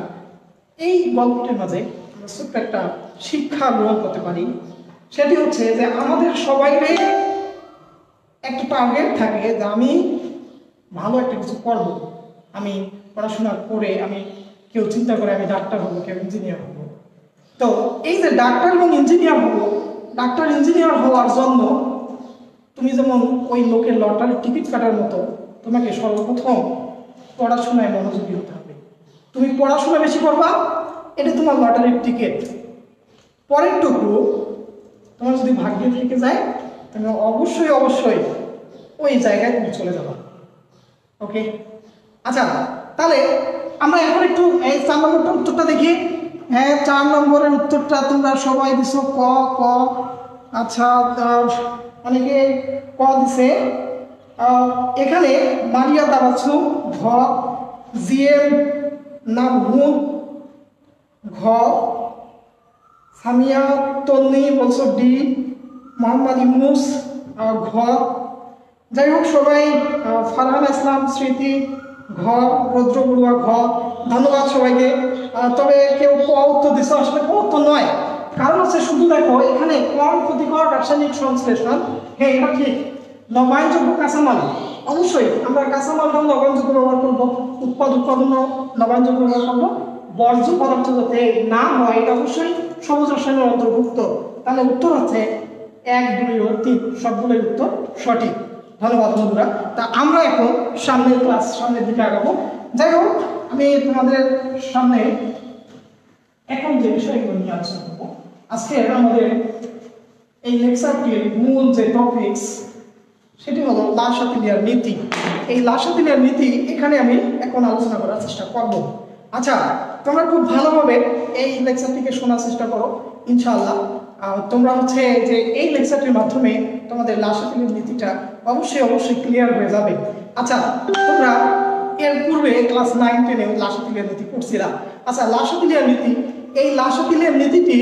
Speaker 1: এই গল্পটির মাঝে আমরা ছোট্ট একটা শিক্ষা গ্রহণ করতে পারি। সেটি হচ্ছে যে আমাদের সবাইকে একটা টার্গেট থাকে যে আমি ভালো একটা কিছু করব, আমি পড়াশোনা করে, আমি কেউ চিন্তা করে আমি ডাক্তার হবো, কেউ ইঞ্জিনিয়ার হবো। তো এই যে ডাক্তার এবং ইঞ্জিনিয়ার হবো, ডাক্তার ইঞ্জিনিয়ার হওয়ার জন্য তুমি যেমন ওই লোকের লটারির টিকিট কাটার মতো তোমাকে সর্বপ্রথম পড়াশোনায় মনোযোগী হতে হবে। তুমি পড়াশোনা বেশি করবা, এটা তোমার লটারির টিকিট। পরের টুকু তোমার যদি ভাগ্যে থেকে যায়, তুমি অবশ্যই অবশ্যই ওই জায়গায় তুমি চলে যাবা। ওকে, আচ্ছা তাহলে আমরা এখন একটু এই 4 নম্বরটার উত্তরটা দেখি। হ্যাঁ, 4 নম্বরের উত্তরটা তোমরা সবাই দিছো ক ক। আচ্ছা, অনেকে ক দিছে। এখানে মারিয়া দাবাছু ঘ, জিএম নামহুন ঘ, সামিয়া তন্নি বলছো ডি, মোহাম্মদ ইউনুস ঘ। যাই হোক সবাই, ফারহান ইসলাম স্মৃতি ঘ, রৌদ্র বড়ুয়া ঘ। ধন্যবাদ সবাইকে। তবে কেউ ক উত্তর দিচ্ছে, আসলে ক উত্তর নয়, কারণ হচ্ছে শুধু দেখো এখানে কম ক্ষতিকর রাসায়নিক সংশ্লেষণ। হ্যাঁ, এটা ঠিক। নবায়নযোগ্য কাঁচামাল, অবশ্যই আমরা কাঁচামালটাও নবায়নযোগ্য ব্যবহার করবো, উৎপাদন নবায়নযোগ্য ব্যবহার করবো। বর্জ্য পদার্থ যাতে না হয় এটা অবশ্যই সবুজ রসায়নের অন্তর্ভুক্ত। তাহলে উত্তর হচ্ছে 1, 2 ও 3 সবগুলোই উত্তর সঠিক। ধন্যবাদ বন্ধুরা। তা আমরা এখন সামনের দিকে আগাবো। যাই হোক, আমি তোমাদের সামনে এখন যে বিষয়গুলো নিয়ে আলোচনা করবো, আজকে আমাদের এই লেকচারটির মূল যে টপিকস সেটি হলো লাশাতিলিয়ার নীতি। এই লাশাতিলিয়ার নীতি এখানে আমি এখন আলোচনা করার চেষ্টা করব। আচ্ছা, তোমরা খুব ভালোভাবে এই লেকচারটিকে শোনার চেষ্টা করো ইনশাআল্লাহ। তোমরা হচ্ছে যে এই লেকচারটির মাধ্যমে তোমাদের লাশাতিলিয়ার নীতিটা অবশ্যই ক্লিয়ার হয়ে যাবে। আচ্ছা, তোমরা এর পূর্বে ক্লাস 9, 10 লাশাতিলিয়ার নীতি পড়ছিলা। আচ্ছা, লাশাতিলিয়ার নীতি, এই লাশাতিলিয়ার নীতিটি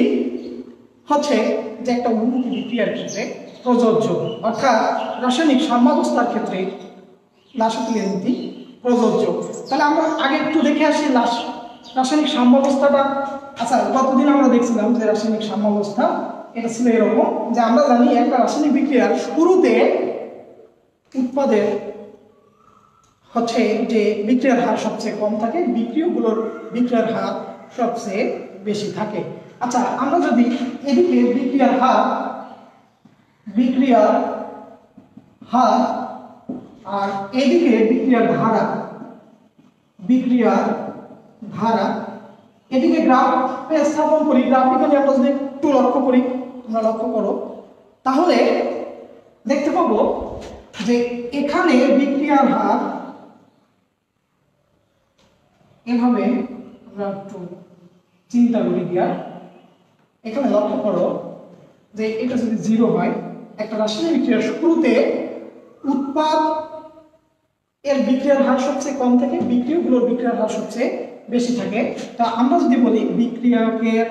Speaker 1: হচ্ছে যে একটা উন্মুখী বিক্রিয়ার ক্ষেত্রে প্রযোজ্য, অর্থাৎ রাসায়নিক সাম্যাবস্থার ক্ষেত্রে লাশাতিলিয়ার নীতি প্রযোজ্য। তাহলে আমরা আগে একটু দেখে আসি রাসায়নিক সাম্যাবস্থাটা। আচ্ছা, গতদিন আমরা দেখছিলাম যে রাসায়নিক সাম্যাবস্থা এটা ছিল এরকম যে আমরা জানি একটা রাসায়নিক বিক্রিয়ার শুরুতে উৎপাদের হচ্ছে যে বিক্রিয়ার হার সবচেয়ে কম থাকে, বিক্রিয়গুলোর বিক্রিয়ার হার সবচেয়ে বেশি থাকে। আচ্ছা, আমরা যদি এদিকে বিক্রিয়ার হার আর এদিকে বিক্রিয়ার ধারা এদিকে গ্রাফে স্থাপন করি, গ্রাফিক্যালি আমরা যদি একটু লক্ষ্য করি, তোমরা লক্ষ্য করো, তাহলে দেখতে পাবো যে এখানে বিক্রিয়ার হার এভাবে আমরা একটু চিন্তা করি দিয়া, এখানে লক্ষ্য করো যে এটা যদি 0 হয়, একটা রাসায়নিক বিক্রিয়ার শুরুতে উৎপাদ এর বিক্রিয়ার হার সবচেয়ে কম থাকে, বিক্রিয়গুলোর বিক্রিয়ার হার সবচেয়ে বেশি থাকে। তা আমরা যদি বলি বিক্রিয়কের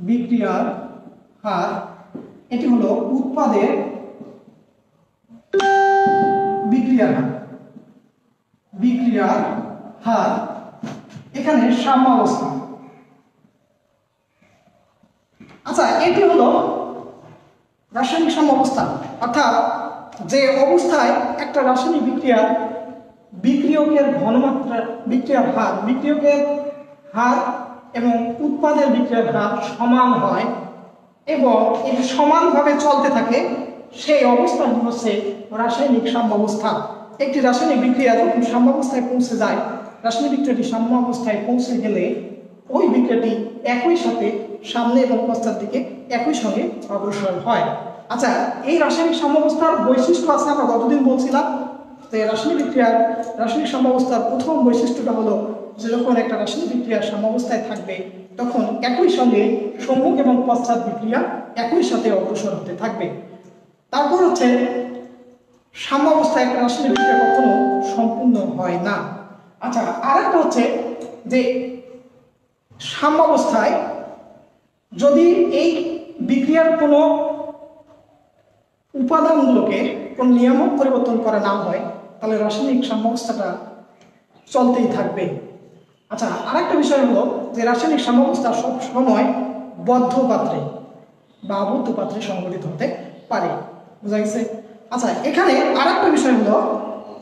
Speaker 1: বিক্রিয়ার হার এটি হলো উৎপাদের বিক্রিয়ার হার এখানে সাম্যাবস্থা। আচ্ছা, এটি হলো রাসায়নিক সাম্যাবস্থা, অর্থাৎ যে অবস্থায় একটা রাসায়নিক বিক্রিয়কের ঘনমাত্রা বিক্রিয়ার হার এবং উৎপাদের বিক্রিয়ার হার সমান হয় এবং এটি সমানভাবে চলতে থাকে, সেই অবস্থাটি হচ্ছে রাসায়নিক সাম্যাবস্থা। একটি রাসায়নিক বিক্রিয়া যখন সাম্যাবস্থায় পৌঁছে যায়, রাসায়নিক বিক্রিয়াটি সাম্যাবস্থায় পৌঁছে গেলে ওই বিক্রিয়াটি একই সাথে সামনে এবং পশ্চাৎ দিকে একই সঙ্গে অগ্রসর হয়। আচ্ছা, এই রাসায়নিক সাম্যাবস্থার বৈশিষ্ট্য আছে, আমরা গতদিন বলছিলাম যে রাসায়নিক সাম্যাবস্থার প্রথম বৈশিষ্ট্যটা হলো যে যখন একটা রাসায়নিক বিক্রিয়া সাম্যাবস্থায় থাকবে তখন একই সঙ্গে সম্মুখ এবং পশ্চাৎ বিক্রিয়া একই সাথে অগ্রসর হতে থাকবে। তারপর হচ্ছে সাম্যাবস্থায় একটা রাসায়নিক বিক্রিয়া কখনো সম্পূর্ণ হয় না। আচ্ছা, আরেকটা হচ্ছে যে সাম্যাবস্থায় যদি এই বিক্রিয়ার কোনো উপাদানগুলোকে কোন নিয়ামক পরিবর্তন করা না হয় তাহলে রাসায়নিক সাম্যাবস্থাটা চলতেই থাকবে। আচ্ছা, আরেকটা বিষয় হলো যে রাসায়নিক সাম্যাবস্থা সব সময় বদ্ধ পাত্রে বা আবদ্ধ পাত্রে সংঘটিত হতে পারে। বুঝা গেছে? আচ্ছা, এখানে আরেকটা বিষয় হলো,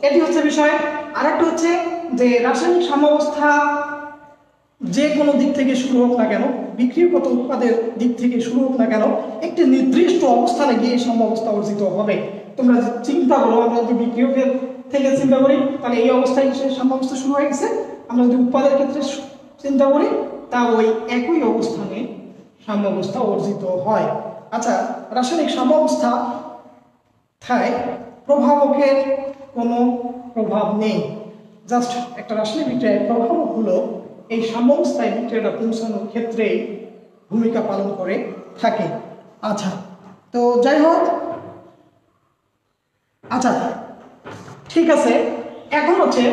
Speaker 1: এটি হচ্ছে বিষয়। আরেকটা হচ্ছে যে রাসায়নিক সাম্যাবস্থা যে কোনো দিক থেকে শুরু হোক না কেন, বিক্রিয়গত উৎপাদের দিক থেকে শুরু হোক না কেন, একটি নির্দিষ্ট অবস্থানে গিয়ে সাম্যাবস্থা অর্জিত হবে। তোমরা চিন্তা করো, আমরা যদি বিক্রিয়কের থেকে চিন্তা করি তাহলে এই অবস্থায় এসে সাম্যাবস্থা শুরু হয়ে গেছে। আমরা যদি উৎপাদের ক্ষেত্রে চিন্তা করি তা ওই একই অবস্থানে সাম্যাবস্থা অর্জিত হয়। আচ্ছা, রাসায়নিক সাম্যাবস্থায় প্রভাবকের কোনো প্রভাব নেই, জাস্ট একটা রাসায়নিক বিক্রিয়ায় প্রভাবক হলো এই সাম্যাবস্থায় বিক্রিয়াটা পৌঁছানোর ক্ষেত্রে ভূমিকা পালন করে থাকে। আচ্ছা, তো যাই হোক, আচ্ছা ঠিক আছে, এখন হচ্ছে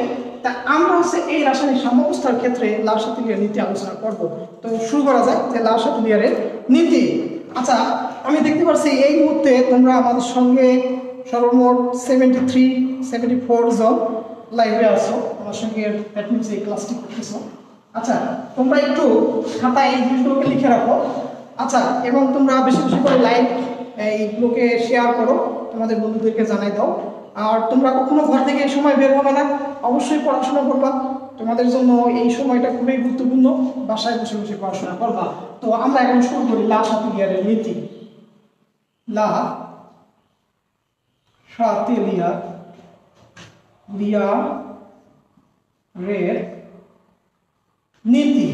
Speaker 1: তা আমরা হচ্ছে এই রাসায়নিক সাম্যাবস্থার ক্ষেত্রে লার-সাতিলিয়ার নীতি আলোচনা করব। তো শুরু করা যাক যে লার-সাতিলিয়ারের নীতি। আচ্ছা, আমি দেখতে পাচ্ছি এই মুহূর্তে তোমরা আমাদের সঙ্গে সর্বমোট 74 জন লাইভে আছো, আমার সঙ্গে দ্যাট মিনস এই ক্লাসটি করতেছো। আচ্ছা, তোমরা একটু খাতায় এই জিনিসগুলোকে লিখে রাখো। আচ্ছা, এবং তোমরা বেশি বেশি করে লাইক এইগুলোকে শেয়ার করো, তোমাদের বন্ধুদেরকে জানাই দাও। আর তোমরা কখনো ঘর থেকে এই সময় বের হবে না, অবশ্যই পড়াশোনা করবা, তোমাদের জন্য এই সময়টা খুবই গুরুত্বপূর্ণ, বাসায় বসে বসে পড়াশোনা করবা। তো আমরা এখন শুরু করি লার-সাতিলিয়ারের নীতি। লার-সাতিলিয়ারের নীতি।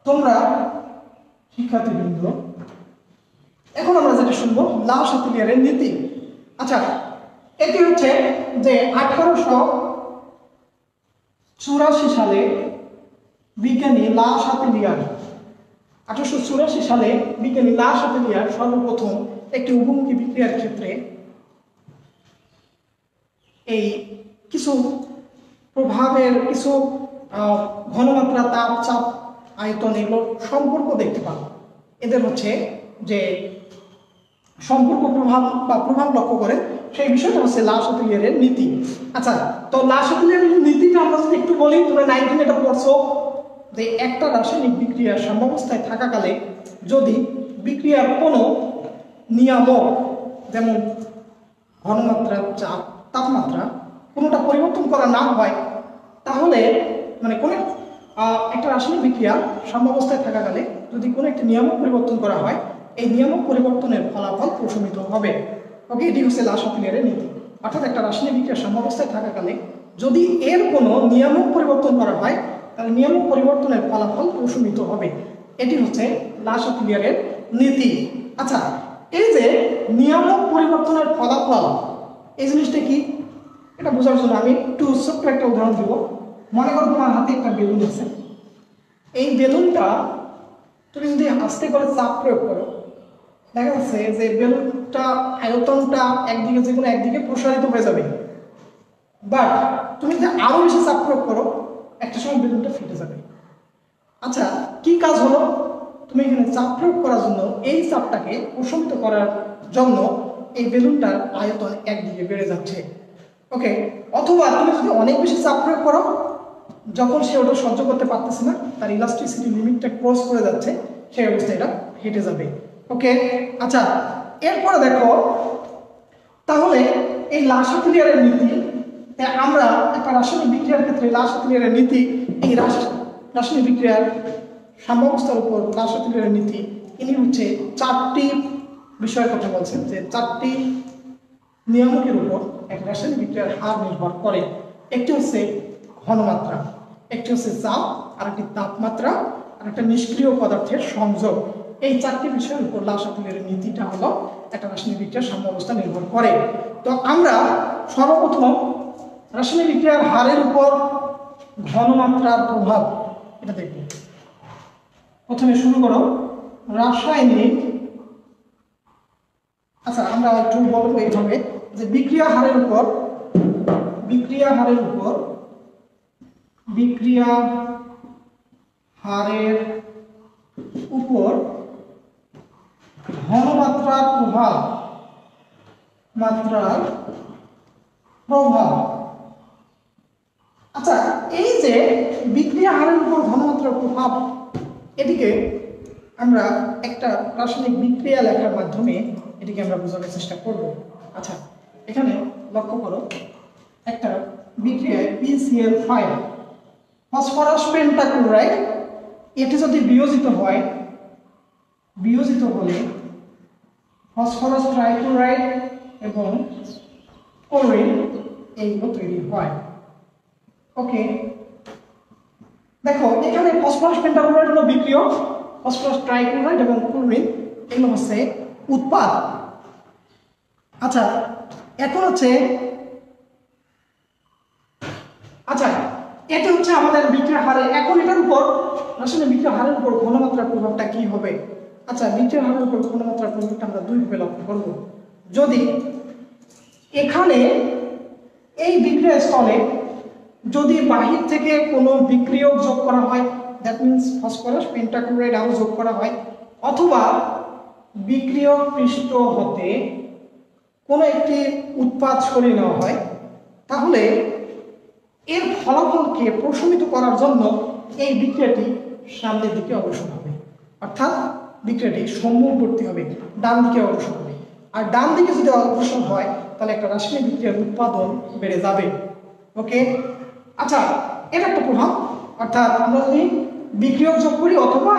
Speaker 1: তোমরা শিক্ষার্থীবৃন্দ, এখন আমরা যেটা শুনবো লার-সাতিলিয়ারের নীতি। আচ্ছা, এটি হচ্ছে যে 1884 সালে বিজ্ঞানী লার-সাতিলিয়ার সর্বপ্রথম একটি উভমুখী বিক্রিয়ার ক্ষেত্রে এই কিছু প্রভাবের কিছু ঘনমাত্রা, তাপ, চাপ, আয়তন এগুলোর সম্পর্ক দেখতে পান। এদের হচ্ছে যে সম্পর্ক প্রভাব লক্ষ্য করে সেই বিষয়টা হচ্ছে লার-সাতিলিয়ারের নীতি। আচ্ছা, তো লার-সাতিলিয়ারের নীতিটা আমরা যদি একটু বলি, তোমরা 19 এটা পড়ছো যে একটা রাসায়নিক বিক্রিয়ার সাম্যাবস্থায় থাকাকালে যদি বিক্রিয়ার কোনো নিয়ামক যেমন ঘনমাত্রা, চাপ, তাপমাত্রা কোনোটা পরিবর্তন করা না হয়, তাহলে মানে কোনো একটা রাসায়নিক বিক্রিয়া সাম্যাবস্থায় থাকাকালে যদি কোনো একটি নিয়ামক পরিবর্তন করা হয়, এই নিয়ামক পরিবর্তনের ফলাফল প্রশমিত হবে। ওকে, এটি হচ্ছে লার-সাতিলিয়ারের নীতি। অর্থাৎ একটা রাসায়নিক বিক্রিয়া সাম্যাবস্থায় থাকাকালে যদি এর কোনো নিয়ামক পরিবর্তন করা হয়, তাহলে নিয়ামক পরিবর্তনের ফলাফল প্রশমিত হবে। এটি হচ্ছে লার-সাতিলিয়ারের নীতি। আচ্ছা, এই যে নিয়ামক পরিবর্তনের ফলাফল, এই জিনিসটা কি এটা বোঝার জন্য আমি একটু ছোট্ট একটা উদাহরণ দিব। মনে করো তোমার হাতে একটা বেলুন আছে, এই বেলুনটা তুমি যদি আস্তে করে চাপ প্রয়োগ করো, দেখা যাচ্ছে যে বেলুনটা আয়তনটা একদিকে যে কোনো একদিকে প্রসারিত হয়ে যাবে, বাট তুমি যদি আরো বেশি চাপ প্রয়োগ করো একটা সময় বেলুনটা ফেটে যাবে। আচ্ছা, কি কাজ হলো? তুমি এখানে চাপ প্রয়োগ করার জন্য এই চাপটাকে প্রশমিত করার জন্য এই বেলুনটার আয়তন একদিকে বেড়ে যাচ্ছে। ওকে, অথবা তুমি যদি অনেক বেশি চাপ প্রয়োগ করো, যখন সে ওটা সহ্য করতে পারতেছে না, তার ইলাস্টিসিটি লিমিটটা ক্রস করে যাচ্ছে, সেই অবস্থায় এটা হেঁটে যাবে। ওকে, আচ্ছা, এরপরে দেখো তাহলে এই লার-সাতিলিয়ারের নীতি, আমরা একটা রাসায়নিক বিক্রিয়ার ক্ষেত্রে লার-সাতিলিয়ারের নীতি, এই রাসায়নিক বিক্রিয়ার সাম্যাবস্থার উপর লার-সাতিলিয়ারের নীতি, ইনি হচ্ছে 4টি বিষয়ের কথা বলছেন, যে 4টি নিয়ামকের উপর এক রাসায়নিক বিক্রিয়ার হার নির্ভর করে। একটি হচ্ছে ঘনমাত্রা, একটি হচ্ছে চাপ, আর একটি তাপমাত্রা, আর একটা নিষ্ক্রিয় পদার্থের সংযোগ। এই 4টি বিষয়ের উপর লার-সাতিলিয়ারের নীতিটা হলো একটা রাসায়নিক বিক্রিয়ার সাম্যাবস্থা নির্ভর করে। তো আমরা সর্বপ্রথম রাসায়নিক বিক্রিয়ার হারের উপর ঘনমাত্রার প্রভাব এটা দেখব। প্রথমে শুরু করো রাসায়নিক, আচ্ছা আমরা একটু বলবো এইভাবে যে বিক্রিয়া হারের উপর ঘনমাত্রার প্রভাব। আচ্ছা, এই যে বিক্রিয়া হারের উপর ঘনমাত্রার প্রভাব, এটিকে আমরা একটা রাসায়নিক বিক্রিয়া লেখার মাধ্যমে এটিকে আমরা বোঝানোর চেষ্টা করব। আচ্ছা, এখানে লক্ষ্য করো, একটা বিক্রিয়ায় PCl5 ফসফরাস পেন্টাক্লোরাইড, এটি যদি বিয়োজিত হলে ফসফরাস ট্রাইক্লোরাইড এবং ক্লোরিন এইগুলো তৈরি হয়। ওকে, দেখো এখানে ফসফরাস পেন্টাক্লোরাইড হলো বিক্রিয়ক, ফসফরাস ট্রাইক্লোরাইড এবং ক্লোরিন এগুলো হচ্ছে উৎপাদ। আচ্ছা এখন হচ্ছে এটা হচ্ছে আমাদের বিক্রিয়ার হারে। এখন এটার উপর রাসায়নিক বিক্রিয়ার হারের উপর ঘনমাত্রার প্রভাবটা কি হবে? আচ্ছা, বিক্রিয়ার হারের উপর ঘনমাত্রার প্রভাবটা আমরা দুইভাবে লক্ষ্য করব। যদি এখানে এই বিক্রিয়া স্থলে যদি বাহির থেকে কোনো বিক্রিয়ক যোগ করা হয়, দ্যাট মিনস ফসফরাস পেন্টাক্লোরাইড আরও যোগ করা হয়, অথবা বিক্রিয়ক পৃষ্ঠ হতে কোনো একটি উৎপাদ সরিয়ে নেওয়া হয়, তাহলে এর ফলাফলকে প্রশমিত করার জন্য এই বিক্রিয়াটি সামনের দিকে অগ্রসর হবে, অর্থাৎ বিক্রিয়াটি সম্মুখবর্তী হবে, ডান দিকে অগ্রসর হবে। আর ডান দিকে যদি অগ্রসর হয় তাহলে একটা রাসায়নিক বিক্রিয়ার উৎপাদন বেড়ে যাবে। ওকে, আচ্ছা এটা একটা প্রভাব। অর্থাৎ আমরা যদি বিক্রিয়ক যোগ করি অথবা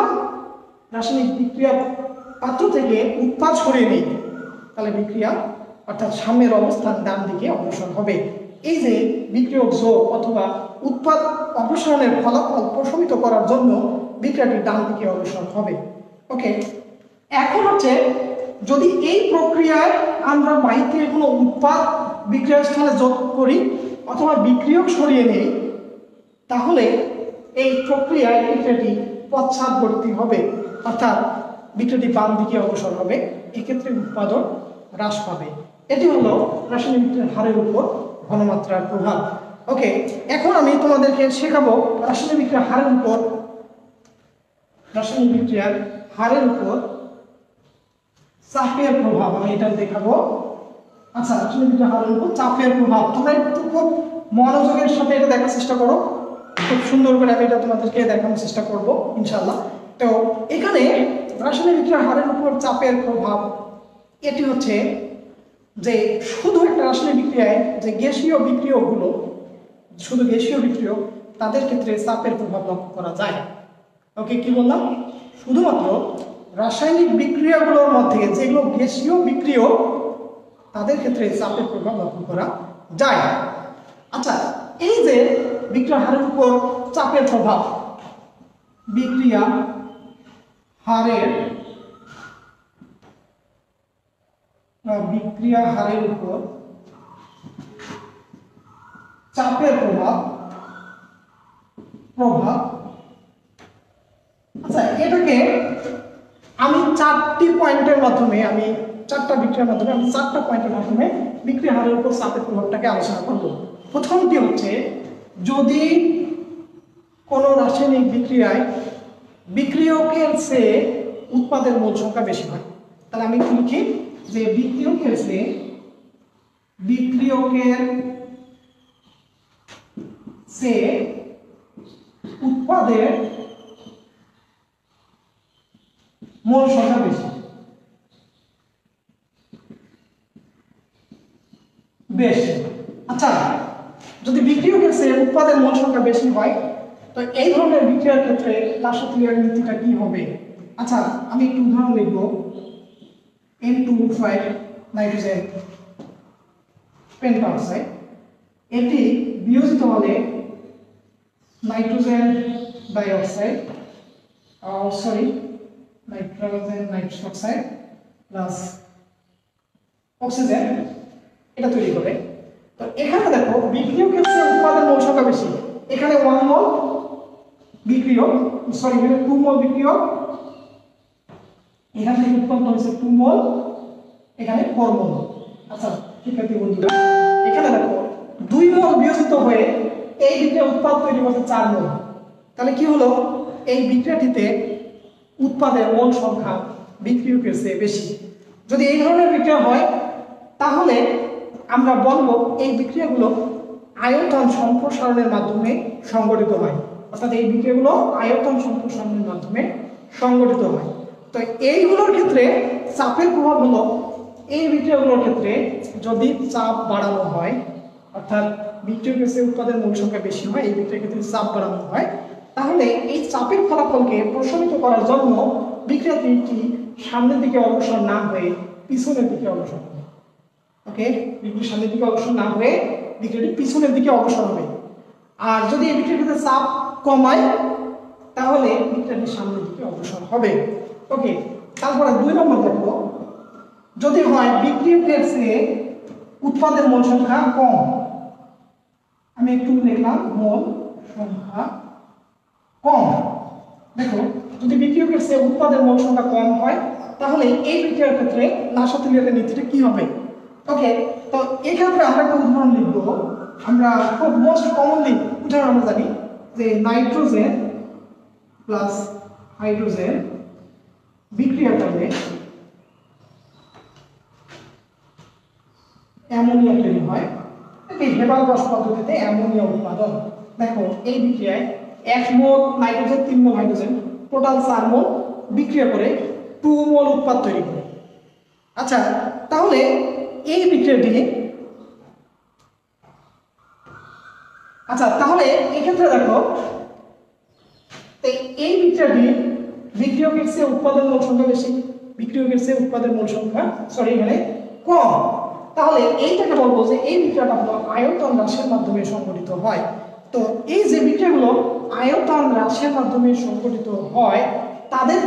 Speaker 1: রাসায়নিক বিক্রিয়া পাত্র থেকে উৎপাদ সরিয়ে নিই, তাহলে বিক্রিয়া অর্থাৎ সামনের অবস্থান ডান দিকে অগ্রসর হবে। এই যে বিক্রিয়ক যোগ অথবা উৎপাদ অপসারণের ফলাফল প্রশমিত করার জন্য বিক্রিয়াটি ডান দিকে অগ্রসর হবে। ওকে, এখন হচ্ছে যদি এই প্রক্রিয়ায় আমরা বাহির থেকে কোনো উৎপাদ বিক্রিয়ার স্থলে যোগ করি অথবা বিক্রিয়ক সরিয়ে নেই, তাহলে এই প্রক্রিয়ায় বিক্রিয়াটি পশ্চাৎবর্তী হবে, অর্থাৎ বিক্রিয়াটি বাম দিকে অগ্রসর হবে। এক্ষেত্রে উৎপাদন হ্রাস পাবে। এটি হলো রাসায়নিক বিক্রিয়ার হারের উপর ঘনমাত্রার প্রভাব। ওকে, এখন আমি তোমাদেরকে শেখাবো রাসায়নিক বিক্রিয়ার হারের উপর চাপের প্রভাব। আমি এটা দেখাবো। আচ্ছা, রাসায়নিক বিক্রিয়ার হারের উপর চাপের প্রভাব তোমরা একটু খুব মনোযোগের সাথে এটা দেখার চেষ্টা করো। খুব সুন্দর করে আমি এটা তোমাদেরকে দেখানোর চেষ্টা করব ইনশাআল্লাহ। তো এখানে রাসায়নিক বিক্রিয়ার হারের উপর চাপের প্রভাব এটি হচ্ছে যে শুধু একটা রাসায়নিক বিক্রিয়ায় যে গ্যাসীয় বিক্রিয়কগুলো, শুধু গ্যাসীয় বিক্রিয়ক, তাদের ক্ষেত্রে চাপের প্রভাব লক্ষ্য করা যায়। ওকে, কি বললাম? শুধুমাত্র রাসায়নিক বিক্রিয়াগুলোর মধ্যে যেগুলো গ্যাসীয় বিক্রিয়ক তাদের ক্ষেত্রে চাপের প্রভাব লক্ষ্য করা যায়। আচ্ছা, এই যে বিক্রিয়া হারের উপর চাপের প্রভাব, বিক্রিয়া হারের উপর চাপের প্রভাব। আচ্ছা, এটাকে আমি চারটা পয়েন্টের মাধ্যমে চারটা পয়েন্টের মাধ্যমে বিক্রিয়া হারের উপর চাপের প্রভাবটাকে আলোচনা করব। প্রথমটি হচ্ছে, যদি কোনো রাসায়নিক বিক্রিয়ায় বিক্রিয়কের চেয়ে উৎপাদের মোল সংখ্যা বেশি হয়, তাহলে আমি কি লিখি যে বিক্রিয়কের চেয়ে উৎপাদের মোল সংখ্যা বেশি। আচ্ছা, যদি বিক্রিয়কের চেয়ে উৎপাদের মোল সংখ্যা বেশি হয়, তো এই ধরনের বিক্রিয়ার ক্ষেত্রে লাসোলিয়ার নীতিটা কি হবে? আচ্ছা, আমি একটু উদাহরণ লিখব। N2O5 নাইট্রোজেন পেন্টাঅক্সাইড, এটি বিয়োজিত হলে nitrogen dioxide nitrogen nitrous oxide plus oxygen এটা তৈরি করে। তো এখানে দেখো বিক্রিয়কের চেয়ে উৎপাদের মোল সংখ্যা বেশি। এখানে 1 মোল বিক্রিয়ক, এখানে 2 মোল বিক্রিয়ক, এখান থেকে উৎপন্ন হয়েছে 2 মোল, এখানে 4 মোল। আচ্ছা শিক্ষার্থী বন্ধুরা, এখানে দেখো 2 মোল বিয়োজিত হয়ে এই বিক্রিয়া উৎপাদ তৈরি করছে 4 মোল। তাহলে কি হলো? এই বিক্রিয়াটিতে উৎপাদের মোল সংখ্যা বিক্রিয়কের চেয়ে বেশি। যদি এই ধরনের বিক্রিয়া হয় তাহলে আমরা বলবো এই বিক্রিয়াগুলো আয়তন সম্প্রসারণের মাধ্যমে সংগঠিত হয়, অর্থাৎ এই বিক্রিয়াগুলো আয়তন সম্প্রসারণের মাধ্যমে সংগঠিত হয়। তো এইগুলোর ক্ষেত্রে চাপের প্রভাব হলো, এই বিক্রিয়াগুলোর ক্ষেত্রে যদি চাপ বাড়ানো হয়, অর্থাৎ বিক্রিয়কের চেয়ে উৎপাদের মোল সংখ্যা বেশি হয়, এই বিক্রিয়ার ক্ষেত্রে চাপ বাড়ানো হয়, তাহলে এই চাপের ফলাফলকে প্রশমিত করার জন্য বিক্রিয়াটি সামনের দিকে অগ্রসর না হয়ে পিছনের দিকে অগ্রসর হবে। ওকে, বিক্রিয়াটি সামনের দিকে অগ্রসর না হয়ে বিক্রিয়াটি পিছনের দিকে অগ্রসর হবে। আর যদি এই বিক্রিয়ার ক্ষেত্রে চাপ কমায় তাহলে বিক্রিয়াটি সামনের দিকে অগ্রসর হবে। ওকে, তারপরে 2 নম্বর দেখো, যদি হয় বিক্রিয়কের চেয়ে উৎপাদের মোল সংখ্যা কম, আমি একটু লিখলাম মোল সংখ্যা কম। দেখো, যদি বিক্রিয়কের চেয়ে উৎপাদের মোল সংখ্যা কম হয় তাহলে এই বিক্রিয়ার ক্ষেত্রে নাসা-তেলিয়াতের নীতিটা কি হবে? ওকে, তো এই ক্ষেত্রে আমরা একটা উদাহরণ লিখব। আমরা খুব মোস্ট কমনলি উদাহরণ আমরা জানি যে নাইট্রোজেন প্লাস হাইড্রোজেন বিক্রিয়া করলে অ্যামোনিয়া তৈরি হয়। এই হেবাল গ্যাস পদ্ধতিতে অ্যামোনিয়া উৎপাদন। দেখো, এই বিক্রিয়ায় 1 মোল নাইট্রোজেন 3 মোল হাইড্রোজেন টোটাল 4 মোল বিক্রিয়া করে 2 মোল উৎপাদ তৈরি করে। আচ্ছা, তাহলে এই বিক্রিয়াটি এক্ষেত্রে দেখো এই বিক্রিয়াটি বিক্রিয়কের চেয়ে উৎপাদন মোল সংখ্যা বেশি, বিক্রিয়কের চেয়ে উৎপাদন মোল সংখ্যা এখানে কম। তাহলে এইটাকে বলবো যে এই বিক্রিয়াটা হলো আয়তন হ্রাসের মাধ্যমে সংঘটিত হয়। তো এই যে বিক্রিয়াগুলো আয়তন হ্রাসের মাধ্যমে সংঘটিত হয় তাদের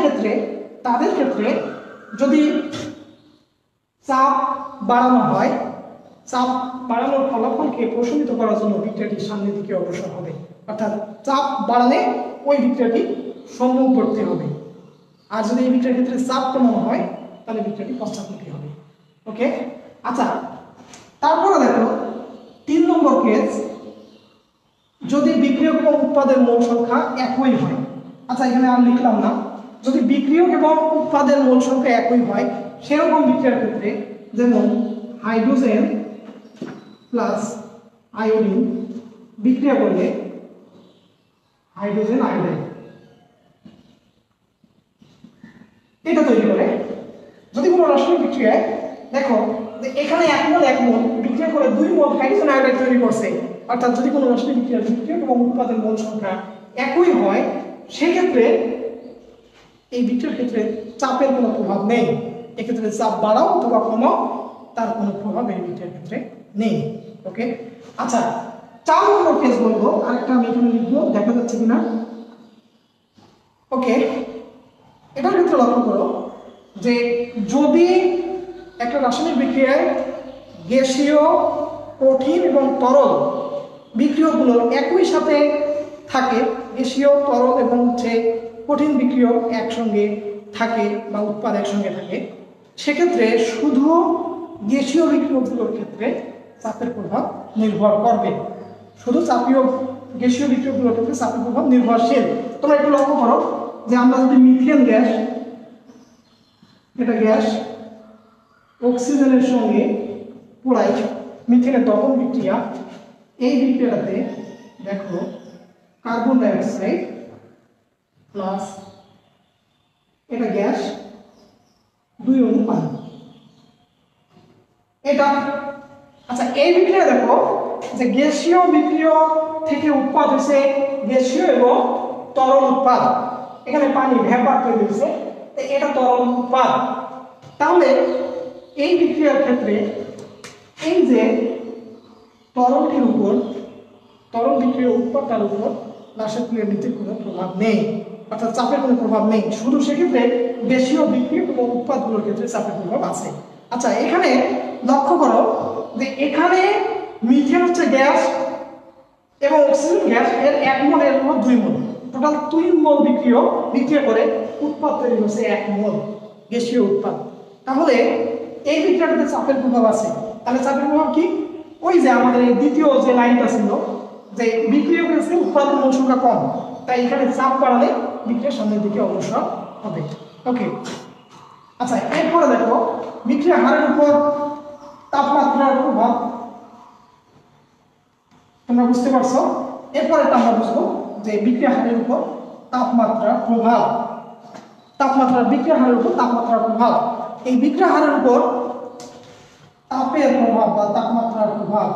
Speaker 1: ক্ষেত্রে যদি চাপ বাড়ানো হয়, চাপ বাড়ানোর ফলাফলকে প্রশমিত করার জন্য বিক্রিয়াটি সামনের দিকে অগ্রসর হবে। অর্থাৎ চাপ বাড়ালে ওই বিক্রিয়াটি সম্মুখবর্তী হবে। আর যদি এই বিক্রিয়ার ক্ষেত্রে চাপ কমানো হয় তাহলে বিক্রিয়াটি পশ্চাৎমুখী হবে। ওকে, আচ্ছা, তারপরে দেখো 3 নম্বর কেস, যদি বিক্রিয়ক এবং উৎপাদের মোল সংখ্যা একই হয়। আচ্ছা, এখানে আর লিখলাম না। যদি বিক্রিয়ক এবং উৎপাদের মোল সংখ্যা একই হয় সেরকম বিক্রিয়ার ক্ষেত্রে, যেমন হাইড্রোজেন প্লাস আয়োডিন বিক্রিয়া করলে হাইড্রোজেন আয়োডাইড এটা তৈরি করে। যদি কোনো রাসায়নিক বিক্রিয়ায় দেখো যে এখানে 1 মোল বিক্রিয়া করে 2 মোল হাইড্রোজেন আয়োডাইড তৈরি করছে, অর্থাৎ যদি কোনো রাসায়নিক বিক্রিয়া এবং উৎপাদের মোল সংখ্যা একই হয় সেক্ষেত্রে এই বিক্রিয়ার ক্ষেত্রে চাপের কোনো প্রভাব নেই। এক্ষেত্রে চাপ বাড়াও অথবা কমাও তার কোনো প্রভাব এই বিক্রিয়ার ক্ষেত্রে নেই। ওকে, আচ্ছা, 4 নম্বর কেস বলবো, আরেকটা আমি এখানে লিখবো, দেখা যাচ্ছে কিনা। ওকে, এটার ক্ষেত্রে লক্ষ্য করো যে যদি একটা রাসায়নিক বিক্রিয়ায় গ্যাসীয়, কঠিন এবং তরল বিক্রিয়কগুলো একই সাথে থাকে, গ্যাসীয়, তরল এবং কঠিন বিক্রিয়ক একসঙ্গে থাকে বা উৎপাদ একসঙ্গে থাকে, সেক্ষেত্রে শুধু গ্যাসীয় বিক্রিয়কগুলোর ক্ষেত্রে চাপের প্রভাব নির্ভর করবে। শুধু গ্যাসীয় বিক্রিয়কগুলোর ক্ষেত্রে চাপের প্রভাব নির্ভরশীল। তোমরা একটু লক্ষ্য করো যে আমরা যদি মিথেন গ্যাস, এটা গ্যাস অক্সিজেনের সঙ্গে পোড়াই, মিথেনের দহন বিক্রিয়া, এই বিক্রিয়াটাতে দেখো কার্বন ডাই অক্সাইড প্লাস এটা গ্যাস 2 অণু পানি এটা। আচ্ছা, এই বিক্রিয়া দেখো যে গ্যাসীয় বিক্রিয়া থেকে উৎপাদ হয়েছে গ্যাসীয় এবং তরল উৎপাদ, এখানে পানি ভেপার তৈরি হয়েছে, এটা তরল উৎপাদ। তাহলে এই বিক্রিয়ার ক্ষেত্রে এই যে তরলটির উপর, তরল বিক্রিয়া উৎপাদটার উপর নাসা-তেলিয়ার নীতির কোনো প্রভাব নেই, অর্থাৎ চাপের কোনো প্রভাব নেই। শুধু সেক্ষেত্রে গ্যাসীয় বিক্রিয়া এবং উৎপাদগুলোর ক্ষেত্রে চাপের প্রভাব আছে। আচ্ছা, এখানে লক্ষ্য করো যে এখানে মিথেন হচ্ছে গ্যাস এবং অক্সিজেন গ্যাস, এর 1 মোল এর মধ্যে 2 মোল, টোটাল 3 মোল বিক্রিয়া করে উৎপাদ তৈরি হচ্ছে 1 মোল গ্যাসীয় উৎপাদ। তাহলে এই বিক্রিয়াটাতে চাপের প্রভাব আছে। তাহলে চাপের প্রভাব কি? ওই যে আমাদের এই দ্বিতীয় যে লাইনটা ছিল যে বিক্রিয়কের চেয়ে উৎপাদন মোল সংখ্যা কম, তাই এখানে চাপ বাড়ালে বিক্রিয়া সামনের দিকে অগ্রসর হবে। ওকে, আচ্ছা, এরপরে দেখো বিক্রিয়া হারের উপর তাপমাত্রার প্রভাব। তোমরা বুঝতে পারছো? এরপরে আমরা বুঝবো যে বিক্রিয়া হারের উপর তাপমাত্রার প্রভাব, বিক্রিয়া হারের উপর তাপমাত্রার প্রভাব। এই বিক্রিয়া হারের উপর তাপের প্রভাব বা তাপমাত্রার প্রভাব,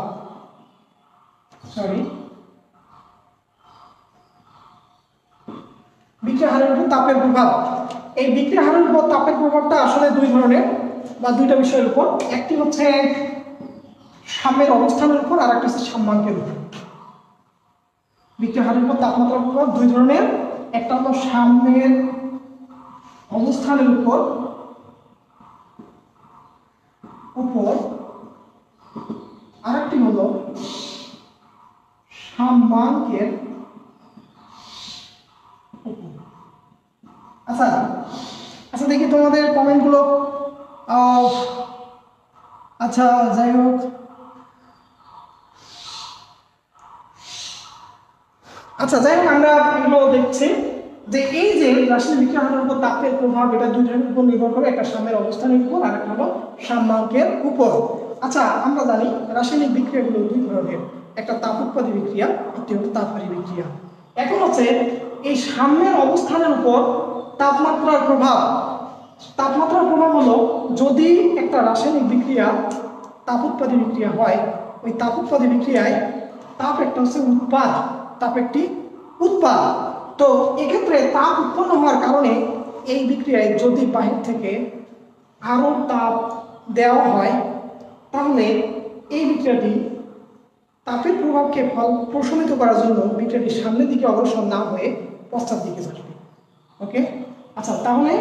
Speaker 1: বিক্রিয়া হারের উপর তাপের প্রভাব। এই বিক্রিয়া হারের উপর তাপের প্রভাবটা আসলে 2 ধরনের। বা দুইটা বিষয়ের উপর, একটি হচ্ছে সাম্যের অবস্থানের উপর আর একটা হচ্ছে সাম্যাঙ্কের উপর। বিক্রিয়ার হারের উপর তাপমাত্রার প্রভাব দুই ধরনের, একটা হলো সাম্যের অবস্থানের উপর আরেকটি হলো সাম্যাঙ্কের উপর। আচ্ছা আচ্ছা দেখি তোমাদের কমেন্টগুলো। আচ্ছা যাই হোক, আমরা এগুলো দেখছি যে এই যে রাসায়নিক বিক্রিয়ার উপর তাপের প্রভাব, এটা দুই ধরনের উপর নির্ভর করে, একটা সাম্যের অবস্থানের উপর আর একটা হলো সাম্যাঙ্কের উপর। আচ্ছা আমরা জানি রাসায়নিক বিক্রিয়াগুলো দুই ধরনের, একটা তাপ উৎপাদী বিক্রিয়া, একটি হলো তাপহারী বিক্রিয়া। এখন হচ্ছে এই সাম্যের অবস্থানের উপর তাপমাত্রার প্রভাব। তাপমাত্রার প্রভাব হলো যদি একটা রাসায়নিক বিক্রিয়া তাপ উৎপাদী বিক্রিয়া হয়, ওই তাপ উৎপাদী বিক্রিয়ায় তাপ একটা হচ্ছে উৎপাদ, তাপ একটি উৎপাদ। তো এক্ষেত্রে তাপ উৎপন্ন হওয়ার কারণে এই বিক্রিয়ায় যদি বাহির থেকে আরো তাপ দেওয়া হয়, তাহলে এই বিক্রিয়াটি তাপের প্রভাবকে প্রশমিত করার জন্য বিক্রিয়াটি সামনের দিকে অগ্রসর না হয়ে পশ্চাৎ দিকে যাবে। ওকে, আচ্ছা তাহলে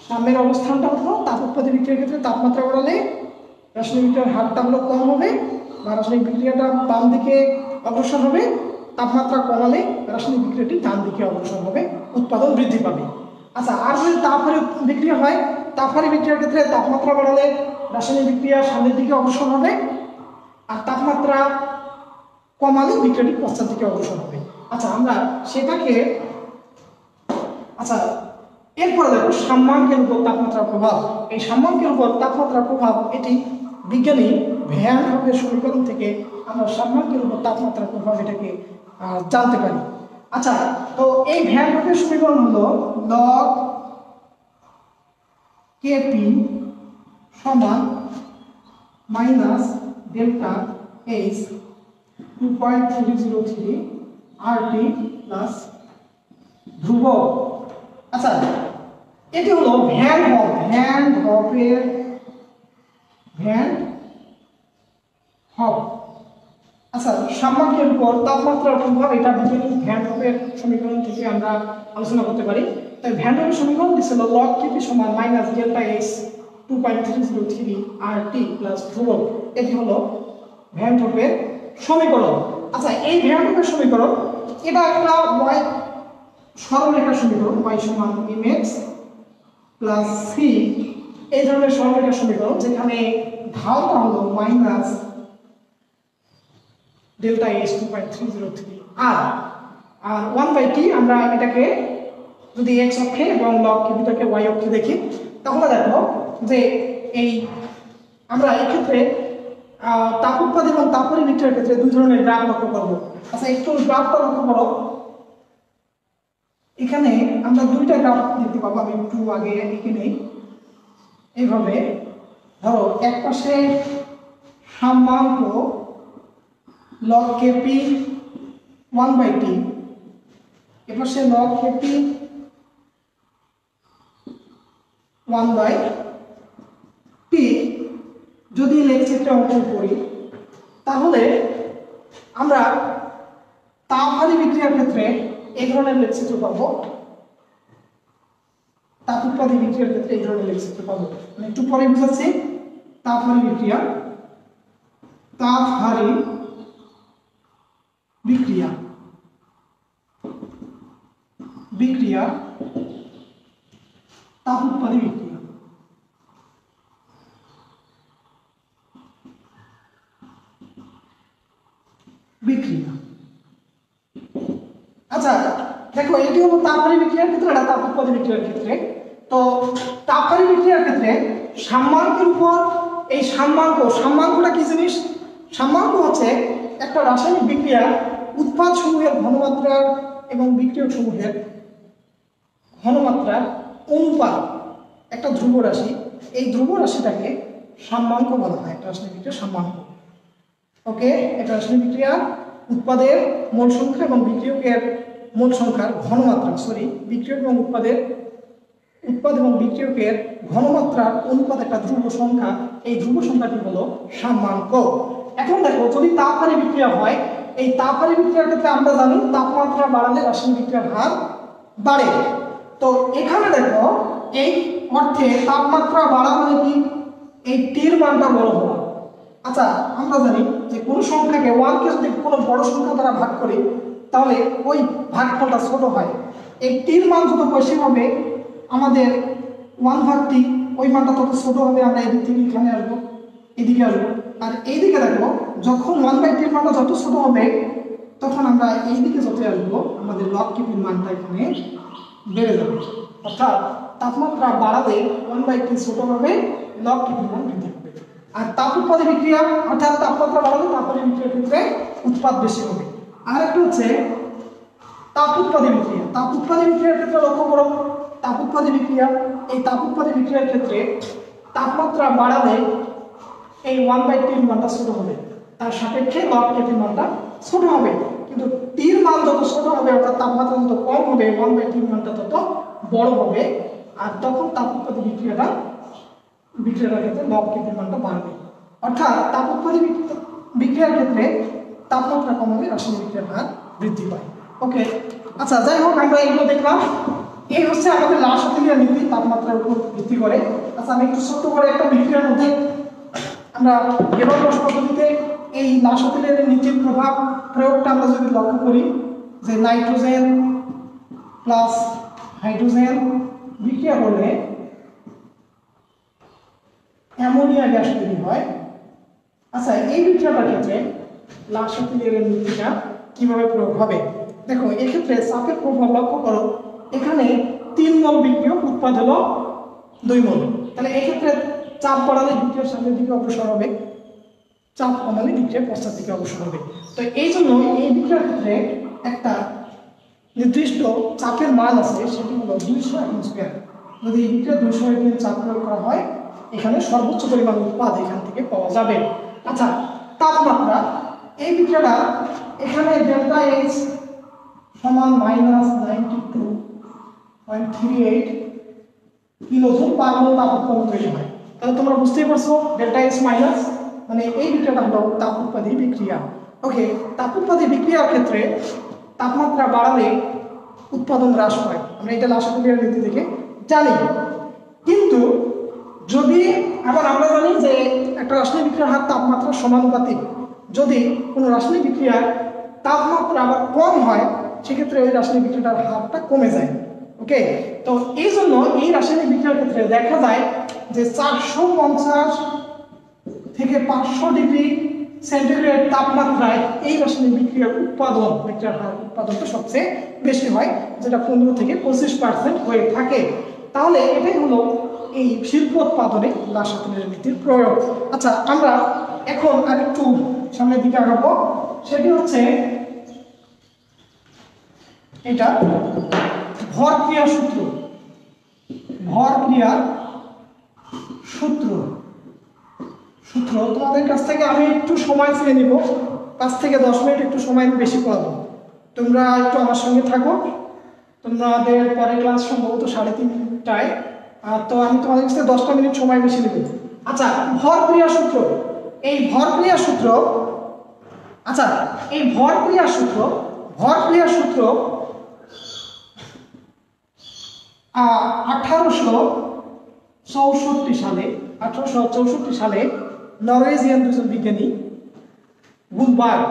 Speaker 1: সাম্যের অবস্থানটা হলো তাপ উৎপাদী বিক্রিয়ার ক্ষেত্রে তাপমাত্রা বাড়ালে রাসায়নিক বিক্রিয়ার হারটা হলো কম হবে, বা রাসায়নিক বিক্রিয়াটা বাম দিকে অগ্রসর হবে, তাপমাত্রা কমালে রাসায়নিক বিক্রিয়াটি ডান দিকে অগ্রসর হবে, উৎপাদন বৃদ্ধি পাবে। আচ্ছা আর যদি তাপহারী বিক্রিয়া হয়, তাপহারী বিক্রিয়ার ক্ষেত্রে তাপমাত্রা বাড়ালে রাসায়নিক বিক্রিয়া সামনের দিকে অগ্রসর হবে, আর তাপমাত্রা কমালে বিক্রিয়াটি পশ্চাৎ দিকে অগ্রসর হবে। আচ্ছা আমরা সেটাকে এরপরে দেখো সাম্যাঙ্কের উপর তাপমাত্রার প্রভাব। এই সাম্যাঙ্কের উপর তাপমাত্রার প্রভাব এটি বিজ্ঞানী ভ্যান হফের সমীকরণ থেকে আমরা সাম্যাঙ্কের উপর তাপমাত্রার প্রভাব এটাকে জানতে পারি। আচ্ছা তো এই ভ্যান হফের সমীকরণ হলো লগ কেপি সমান minus delta H 2.303 RT plus ধ্রুবক। আচ্ছা এটি হলো ভ্যান হফ। আচ্ছা সাম্যাঙ্কের উপর তাপমাত্রার প্রভাব, এটা বিজ্ঞানী ভ্যান হফের সমীকরণ থেকে আমরা আলোচনা করতে পারি। তাই ভ্যান হফের সমীকরণ দিছিল লগ কেপি সমান minus delta H 2.303 RT plus ধ্রুবক। এটি হলো ভ্যান হফের সমীকরণ। আচ্ছা এই ভ্যান হফের সমীকরণ এটা একটা সরলরেখার সমীকরণ, y সমান mx প্লাস c, এই ধরনের সরলরেখার সমীকরণ যেখানে ঢালটা হলো মাইনাস ডেল্টা এইচ 2.303 আর 1/t। আমরা এটাকে যদি x অক্ষে এবং লগ কেপিটাকে y অক্ষে দেখি, তাহলে দেখো যে এই আমরা এক্ষেত্রে তাপ উৎপাদন এবং তাপহারী বিক্রিয়ার ক্ষেত্রে দুই ধরনের গ্রাফ লক্ষ্য করবো। আচ্ছা একটু গ্রাফটা লক্ষ্য করো, এখানে আমরা দুইটা গ্রাফ দেখতে পাবো। আমি একটু আগে এঁকে নেই। এইভাবে ধরো এক পাশে সাম্যাঙ্ক লগ কেপি 1/t, এ পাশে লগ কেপি 1/t। যদি লেখচিত্রে অঙ্কন করি তাহলে আমরা তাপহারী বিক্রিয়ার ক্ষেত্রে এই ধরনের লেখচিত্র পাবো, তাপ উৎপাদী বিক্রিয়ার ক্ষেত্রে এই ধরনের লেখচিত্র পাবো। মানে একটু পরে বুঝাচ্ছি। তাপহারী বিক্রিয়া তাপ উৎপাদী বিক্রিয়া। আচ্ছা দেখো এটি হলো তাপহারী বিক্রিয়ার ক্ষেত্রে, এটা তাপ উৎপাদী বিক্রিয়ার ক্ষেত্রে। তো তাপহারী বিক্রিয়ার ক্ষেত্রে সাম্যাঙ্কের উপর এই সাম্যাঙ্কটা কি জিনিস? সাম্যাঙ্ক হচ্ছে একটা রাসায়নিক বিক্রিয়া উৎপাদ সমূহের ঘনমাত্রা এবং বিক্রিয়ক সমূহের ঘনমাত্রার অনুপাত, একটা ধ্রুব রাশি। এই ধ্রুব রাশিটাকে সাম্যাঙ্ক বলা হয়, একটা রাসায়নিক বিক্রিয়ার সাম্যাঙ্ক। ওকে, একটা রাসায়নিক বিক্রিয়া উৎপাদের মোল সংখ্যা এবং বিক্রিয়কের মোল সংখ্যার ঘনমাত্রা, বিক্রিয়ক এবং উৎপাদের উৎপাদ এবং বিক্রিয়কের ঘনমাত্রার অনুপাত একটা ধ্রুব সংখ্যা, এই ধ্রুব সংখ্যাটি হলো সাম্যাঙ্ক। এখন দেখো যদি তাপহারী বিক্রিয়া হয়, এই তাপহারী বিক্রিয়ার ক্ষেত্রে আমরা জানি তাপমাত্রা বাড়ালে রাসায়নিক বিক্রিয়ার হার বাড়ে। তো এখানে দেখো এই অর্থে তাপমাত্রা বাড়া মানে কি, এই টির মানটা বড় হওয়া। আচ্ছা আমরা জানি যে কোনো সংখ্যাকে 1 কে যদি কোনো বড় সংখ্যা দ্বারা ভাগ করি তাহলে ওই ভাগফলটা ছোট হয়। এই টির মান যত বেশি হবে আমাদের 1/t ওই মানটা তত ছোট হবে, আমরা এদিক থেকে এখানে আসবো, এদিকে আসবো। আর এইদিকে দেখো যখন 1/t এর মানটা যত ছোট হবে তখন আমরা এইদিকে যত আসবো আমাদের লগ কিপির মানটা এখানে বেড়ে যাবে। অর্থাৎ তাপমাত্রা বাড়ালে 1/t ছোট হবে, লগ কিপির মান বৃদ্ধি পাবে। আর তাপ উৎপাদী বিক্রিয়া অর্থাৎ তাপমাত্রা বাড়ালে তাপহারী বিক্রিয়ার ক্ষেত্রে উৎপাদ বেশি হবে। আর একটা হচ্ছে তাপ উৎপাদী বিক্রিয়া। তাপ উৎপাদী বিক্রিয়ার ক্ষেত্রে লক্ষ্য করো, তাপ উৎপাদী বিক্রিয়া, এই তাপ উৎপাদী বিক্রিয়ার ক্ষেত্রে তাপমাত্রা বাড়ালে এই 1/t এর মানটা ছোট হবে, তার সাপেক্ষে লগ কিপির মানটা ছোট হবে। কিন্তু টির মান যত ছোট হবে অর্থাৎ তাপমাত্রা যত কম হবে 1/t এর মানটা তত বড় হবে, আর তখন তাপ উৎপাদী বিক্রিয়ার ক্ষেত্রে লগ কিপির মানটা বাড়বে। অর্থাৎ তাপ উৎপাদী বিক্রিয়ার ক্ষেত্রে তাপমাত্রা কমালে রাসায়নিক বিক্রিয়ার হার বৃদ্ধি পায়। ওকে, আচ্ছা যাই হোক আমরা এগুলো দেখলাম। এই হচ্ছে আমাদের লাসোথেলিয়ার নীতি, তাপমাত্রার উপর ভিত্তি করে। আচ্ছা আমি একটু ছোট্ট করে একটা বিক্রিয়ার মধ্যে আমরা গেবারবস পদ্ধতিতে এই লাসোথেলিয়ার নীতির প্রয়োগটা আমরা যদি লক্ষ্য করি, যে নাইট্রোজেন প্লাস হাইড্রোজেন বিক্রিয়া করলে অ্যামোনিয়া গ্যাস তৈরি হয়। আচ্ছা এই বিক্রিয়াটার ক্ষেত্রে লাসোথেলিয়ার নীতিটা কিভাবে প্রয়োগ হবে দেখো। এক্ষেত্রে চাপের প্রভাব লক্ষ্য করো, এখানে 3 মোল বিক্রিয়ক উৎপাদ হলো 2 মোল। তাহলে এক্ষেত্রে চাপ বাড়ালে বিক্রিয়ার সামনের দিকে অগ্রসর হবে, চাপ কমালে বিক্রিয়ার পশ্চাৎ দিকে অগ্রসর হবে। তো এই জন্য এই বিক্রিয়ার ক্ষেত্রে একটা নির্দিষ্ট চাপের মান আছে, সেটি হলো 200 অ্যাটমোস্ফিয়ার। যদি এই বিক্রিয়া 200 atm চাপ প্রয়োগ করা হয় এখানে সর্বোচ্চ পরিমাণ উৎপাদ এখান থেকে পাওয়া যাবে। আচ্ছা তাপমাত্রা, এই বিক্রিয়াটা এখানে ডেল্টা এইচ সমান -92.38 কিলোজুল পার মোল তাপ উৎপন্ন তৈরি হয়। তাহলে তোমরা বুঝতেই পারছো ডেল্টা এইচ মাইনাস মানে এই বিক্রিয়াটা হলো তাপ উৎপাদী বিক্রিয়া। ওকে, তাপ উৎপাদী বিক্রিয়ার ক্ষেত্রে তাপমাত্রা বাড়ালে উৎপাদন হ্রাস পায়, আমরা এটা লাসোথেলিয়ার নীতি থেকে জানি। কিন্তু যদি আবার আমরা জানি যে একটা রাসায়নিক বিক্রিয়ার হার তাপমাত্রা সমানুপাতিক, যদি কোনো রাসায়নিক বিক্রিয়ার তাপমাত্রা আবার কম হয় সেক্ষেত্রে ওই রাসায়নিক বিক্রিয়াটার হারটা কমে যায়। ওকে, তো এই জন্য এই রাসায়নিক বিক্রিয়ার ক্ষেত্রে দেখা যায় যে 450 থেকে 500 ডিগ্রি সেন্টিগ্রেড তাপমাত্রায় এই রাসায়নিক বিক্রিয়ার বিক্রিয়ার হার উৎপাদনটা সবচেয়ে বেশি হয়, যেটা 15 থেকে 25% হয়ে থাকে। তাহলে এটাই হলো এই শিল্প উৎপাদনে লাসোথেলিয়ার নীতির প্রয়োগ। আচ্ছা আমরা এখন আরেকটু সামনের দিকে আগাবো, সেটি হচ্ছে এটা ভর ক্রিয়া সূত্র। ভর ক্রিয়া সূত্র তোমাদের কাছ থেকে আমি একটু সময় চেয়ে নিব, 5 থেকে 10 মিনিট একটু সময় বেশি পড়াবো, তোমরা একটু আমার সঙ্গে থাকো। তোমাদের পরে ক্লাস সম্ভবত 3:30টায়, তো আমি তোমাদের কাছে 10টা মিনিট সময় বেশি নেব। আচ্ছা ভর ক্রিয়া সূত্র, এই ভর ক্রিয়া সূত্র 1864 সালে নরওয়েজিয়ান দুজন বিজ্ঞানী গুলবার্গ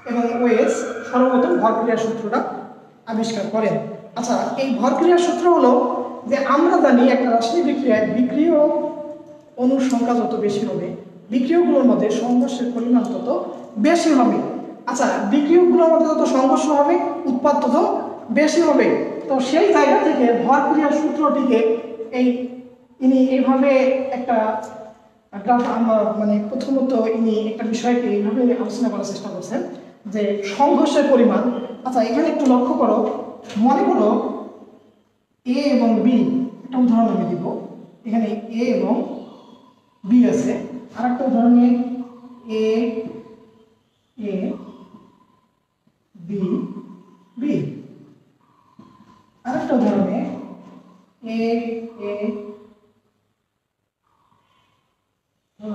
Speaker 1: এবং ওয়েস সর্বপ্রথম ভর ক্রিয়া সূত্রটা আবিষ্কার করেন। আচ্ছা এই ভর ক্রিয়া সূত্র হলো যে আমরা জানি একটা রাসায়নিক বিক্রিয়ায় বিক্রিয় অণুর সংখ্যা যত বেশি হবে বিক্রিয়কগুলোর মধ্যে সংঘর্ষের পরিমাণ তত বেশি হবে। আচ্ছা বিক্রিয়কগুলোর মধ্যে যত সংঘর্ষ হবে উৎপাদ তত বেশি হবে। তো সেই জায়গা থেকে ভর ক্রিয়া সূত্রটিকে ইনি এইভাবে একটা মানে প্রথমত ইনি একটা বিষয়কে এইভাবে আলোচনা করার চেষ্টা করছেন যে সংঘর্ষের পরিমাণ। আচ্ছা এখানে একটু লক্ষ্য করো, মনে করো এ এবং বি, একটা উদাহরণ আমি দিব, এখানে এ এবং বি আছে, আর একটা উদাহরণে এ এ বি বি, আর একটা উদাহরণে এ এ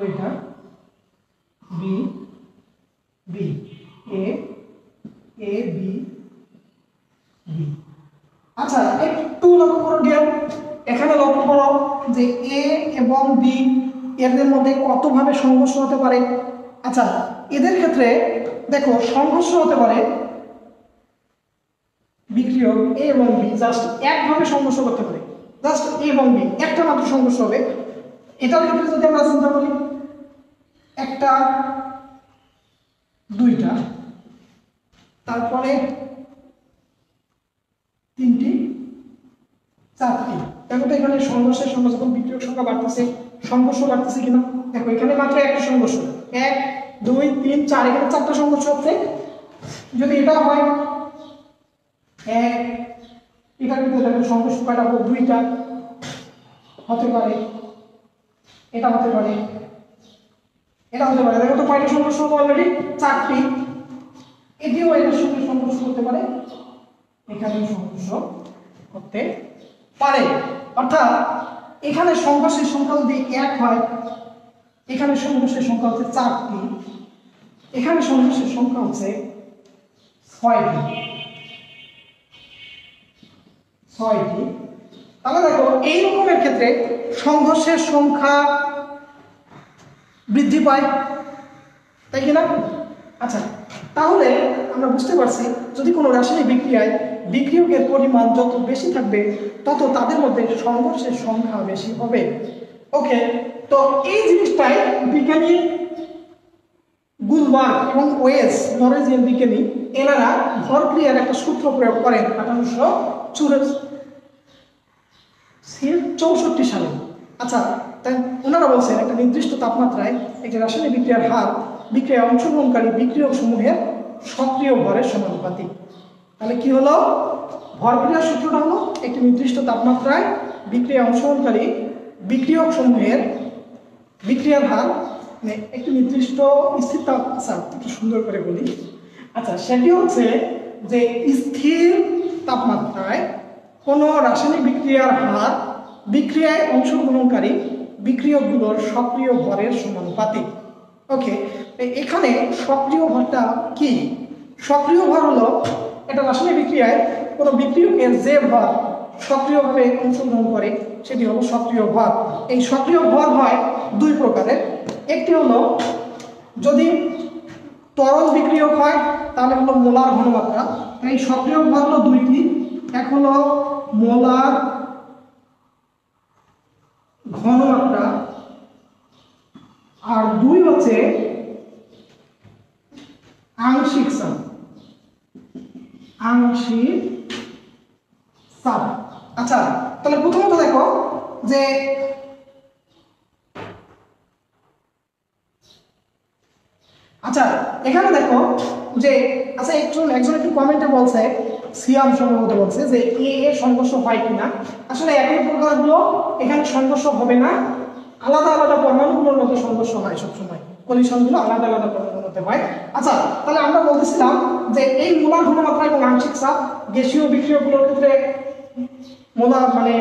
Speaker 1: এটা B B A A B B. আচ্ছা একটু লক্ষ্য করো ডিয়ার, এখানে লক্ষ্য করো যে এ এবং বি এদের মধ্যে কতভাবে সংঘর্ষ হতে পারে। আচ্ছা এদের ক্ষেত্রে দেখো সংঘর্ষ হতে পারে বিক্রিয়ক এ এবং বি জাস্ট একভাবে সংঘর্ষ করতে পারে, জাস্ট এ এবং বি একটা মাত্র সংঘর্ষ হবে। এটার ক্ষেত্রে যদি আমরা চিন্তা করি একটা দুইটা তারপরে তিনটি চারটি, দেখো তো এখানে সংঘর্ষের সংখ্যা যখন বিক্রিয়ক সংখ্যা বাড়তেছে সংঘর্ষ বাড়তেছে কিনা। দেখো এখানে মাত্র একটা সংঘর্ষ, 1 2 3 4 এখানে চারটা সংঘর্ষ হচ্ছে। যদি এটা হয় এক, এটার ভিতরে দেখো সংঘর্ষ কয়টা হবে, দুইটা হতে পারে, এটা হতে পারে, এটা হতে পারে। দেখো তো কয়টা সংঘর্ষ হলো অলরেডি, চারটি। এটিও এর সঙ্গে সংঘর্ষ করতে পারে, এখানেও সংঘর্ষ করতে পারে। অর্থাৎ এখানে সংঘর্ষের সংখ্যা যদি 1 হয়, এখানে সংঘর্ষের সংখ্যা হচ্ছে 4টি, এখানে সংঘর্ষের সংখ্যা হচ্ছে 6টি। তাহলে দেখো এই রকমের ক্ষেত্রে সংঘর্ষের সংখ্যা বৃদ্ধি পায়, তাই কিনা। আচ্ছা তাহলে আমরা বুঝতে পারছি যদি কোনো রাসায়নিক বিক্রিয়ায় বিক্রিয়কের পরিমাণ যত বেশি থাকবে তত তাদের মধ্যে সংঘর্ষের সংখ্যা বেশি হবে। ওকে, তো এই জিনিসটাই বিজ্ঞানী গুলবার্গ এবং ওয়েস নরওয়েজিয়ান বিজ্ঞানী এনারা ভরক্রিয়ার একটা সূত্র প্রয়োগ করেন 1864 সালে। আচ্ছা তাই ওনারা বলছেন একটা নির্দিষ্ট তাপমাত্রায় একটি রাসায়নিক বিক্রিয়ার হার বিক্রিয়ায় অংশগ্রহণকারী বিক্রিয়ক সমূহের সক্রিয় ভরের সমানুপাতিক। তাহলে কি হলো, ভরক্রিয়ার সূত্রটা হলো একটি নির্দিষ্ট তাপমাত্রায় বিক্রিয়ায় অংশগ্রহণকারী বিক্রিয়ক সমূহের বিক্রিয়ার হার, মানে একটি নির্দিষ্ট স্থির আচ্ছা একটু সুন্দর করে বলি। আচ্ছা সেটি হচ্ছে যে স্থির তাপমাত্রায় কোনো রাসায়নিক বিক্রিয়ার হার বিক্রিয়ায় অংশগ্রহণকারী বিক্রিয়কগুলোর সক্রিয় ভরের সমানুপাতিক। ওকে, এখানে সক্রিয় ভরটা কি? সক্রিয় ভর হলো একটা রাসায়নিক বিক্রিয়ায় কোনো বিক্রিয়কের যে ভর সক্রিয়ভাবে অংশগ্রহণ করে সেটি হলো সক্রিয় ভর। এই সক্রিয় ভর হয় দুই প্রকারের। একটি হলো যদি তরল বিক্রিয়ক হয় তাহলে হলো মোলার ঘনমাত্রা, এই সক্রিয় ভর হলো দুইটি, এক হলো মোলার ঘনমাত্রা আর দুই হচ্ছে আংশিক চাপ। আচ্ছা তাহলে প্রথমত দেখো যে আচ্ছা এখানে দেখো যে আচ্ছা একজন একটু কমেন্টে বলছে, সিয়াম সম্ভবত বলছে যে এর সংঘর্ষ হয় কিনা। আসলে একই প্রকারগুলো এখানে সংঘর্ষ হবে না, আলাদা আলাদা পরমাণুগুলোর মধ্যে সংঘর্ষ হয়, সবসময় কলিশনগুলো আলাদা আলাদা পরমাণুর মধ্যে হয়। আচ্ছা তাহলে আমরা বলতেছিলাম যে এই মোলার ঘনমাত্রা এবং আংশিক চাপ গ্যাসীয় বিক্রিয়কগুলোর ক্ষেত্রে মোলার মানে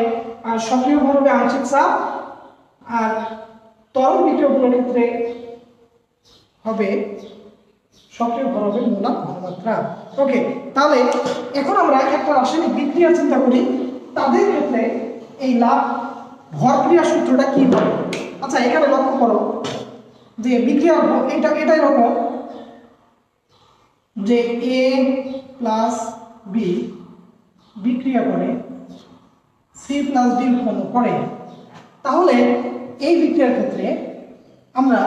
Speaker 1: সক্রিয় ভর হবে আংশিক চাপ, আর তরল বিক্রিয়কগুলোর ক্ষেত্রে হবে সক্রিয় ভর হবে মোলার ঘনমাত্রা। ওকে, তাহলে এখন আমরা একটা রাসায়নিক বিক্রিয়া চিন্তা করি, তাদের ক্ষেত্রে এই লাভ ভরক্রিয়া সূত্রটা কি হবে। আচ্ছা এখানে লক্ষ্য করো যে বিক্রিয়ার এটাই রকম যে এ প্লাস বি বিক্রিয়া করে সি প্লাস ডি উৎপন্ন করে। তাহলে এই বিক্রিয়ার ক্ষেত্রে আমরা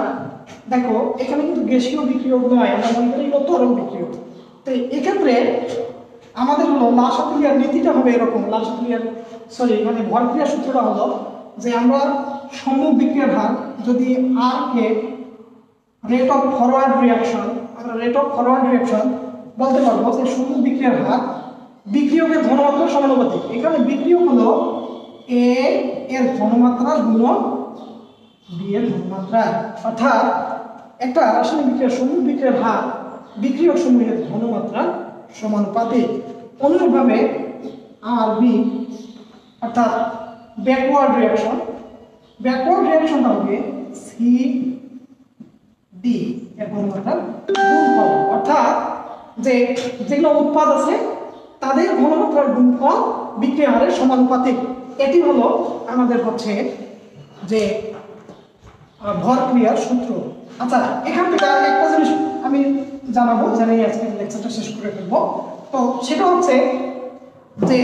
Speaker 1: দেখো এখানে কিন্তু গ্যাসীয় বিক্রিয়ক নয়, আমরা মনে করি তরল বিক্রিয়ক। তো এক্ষেত্রে আমাদের হলো লাসাতুলিয়ার নীতিটা হবে এরকম, মানে ভরক্রিয়া সূত্রটা হলো যে আমরা সম্মুখ বিক্রিয়ার হার যদি আর কে রেট অফ ফরওয়ার্ড রিঅ্যাকশন, আমরা রেট অফ ফরওয়ার্ড রিঅ্যাকশন বলতে পারবো যে সম্মুখ বিক্রিয়ার হার বিক্রিয়কের ঘনমাত্রার সমানুপাতিক। এখানে বিক্রিয়ক হলো এ এর ঘনমাত্রা গুণন বি এর ঘনমাত্রা, অর্থাৎ একটা রাসায়নিক বিক্রিয়ার সম্মুখ বিক্রিয়ার হার বিক্রিয়ক সমূহের ঘনমাত্রা সমানুপাতিক। অন্যভাবে আর বি অর্থাৎ ব্যাকওয়ার্ড রিঅ্যাকশন, ব্যাকওয়ার্ড রিঅ্যাকশনটা হবে সি ডি এর ঘনমাত্রার গুণফল, অর্থাৎ যে যেগুলো উৎপাদ আছে তাদের ঘনমাত্রার গুণফল বিক্রিয়া হারের সমানুপাতিক। এটি হলো আমাদের হচ্ছে যে ভর ক্রিয়ার সূত্র। আচ্ছা, এখান থেকে একটা জিনিস আমি জানাবো, জানিয়ে আজকে লেকচারটা শেষ করে ফেলবো। তো সেটা হচ্ছে যে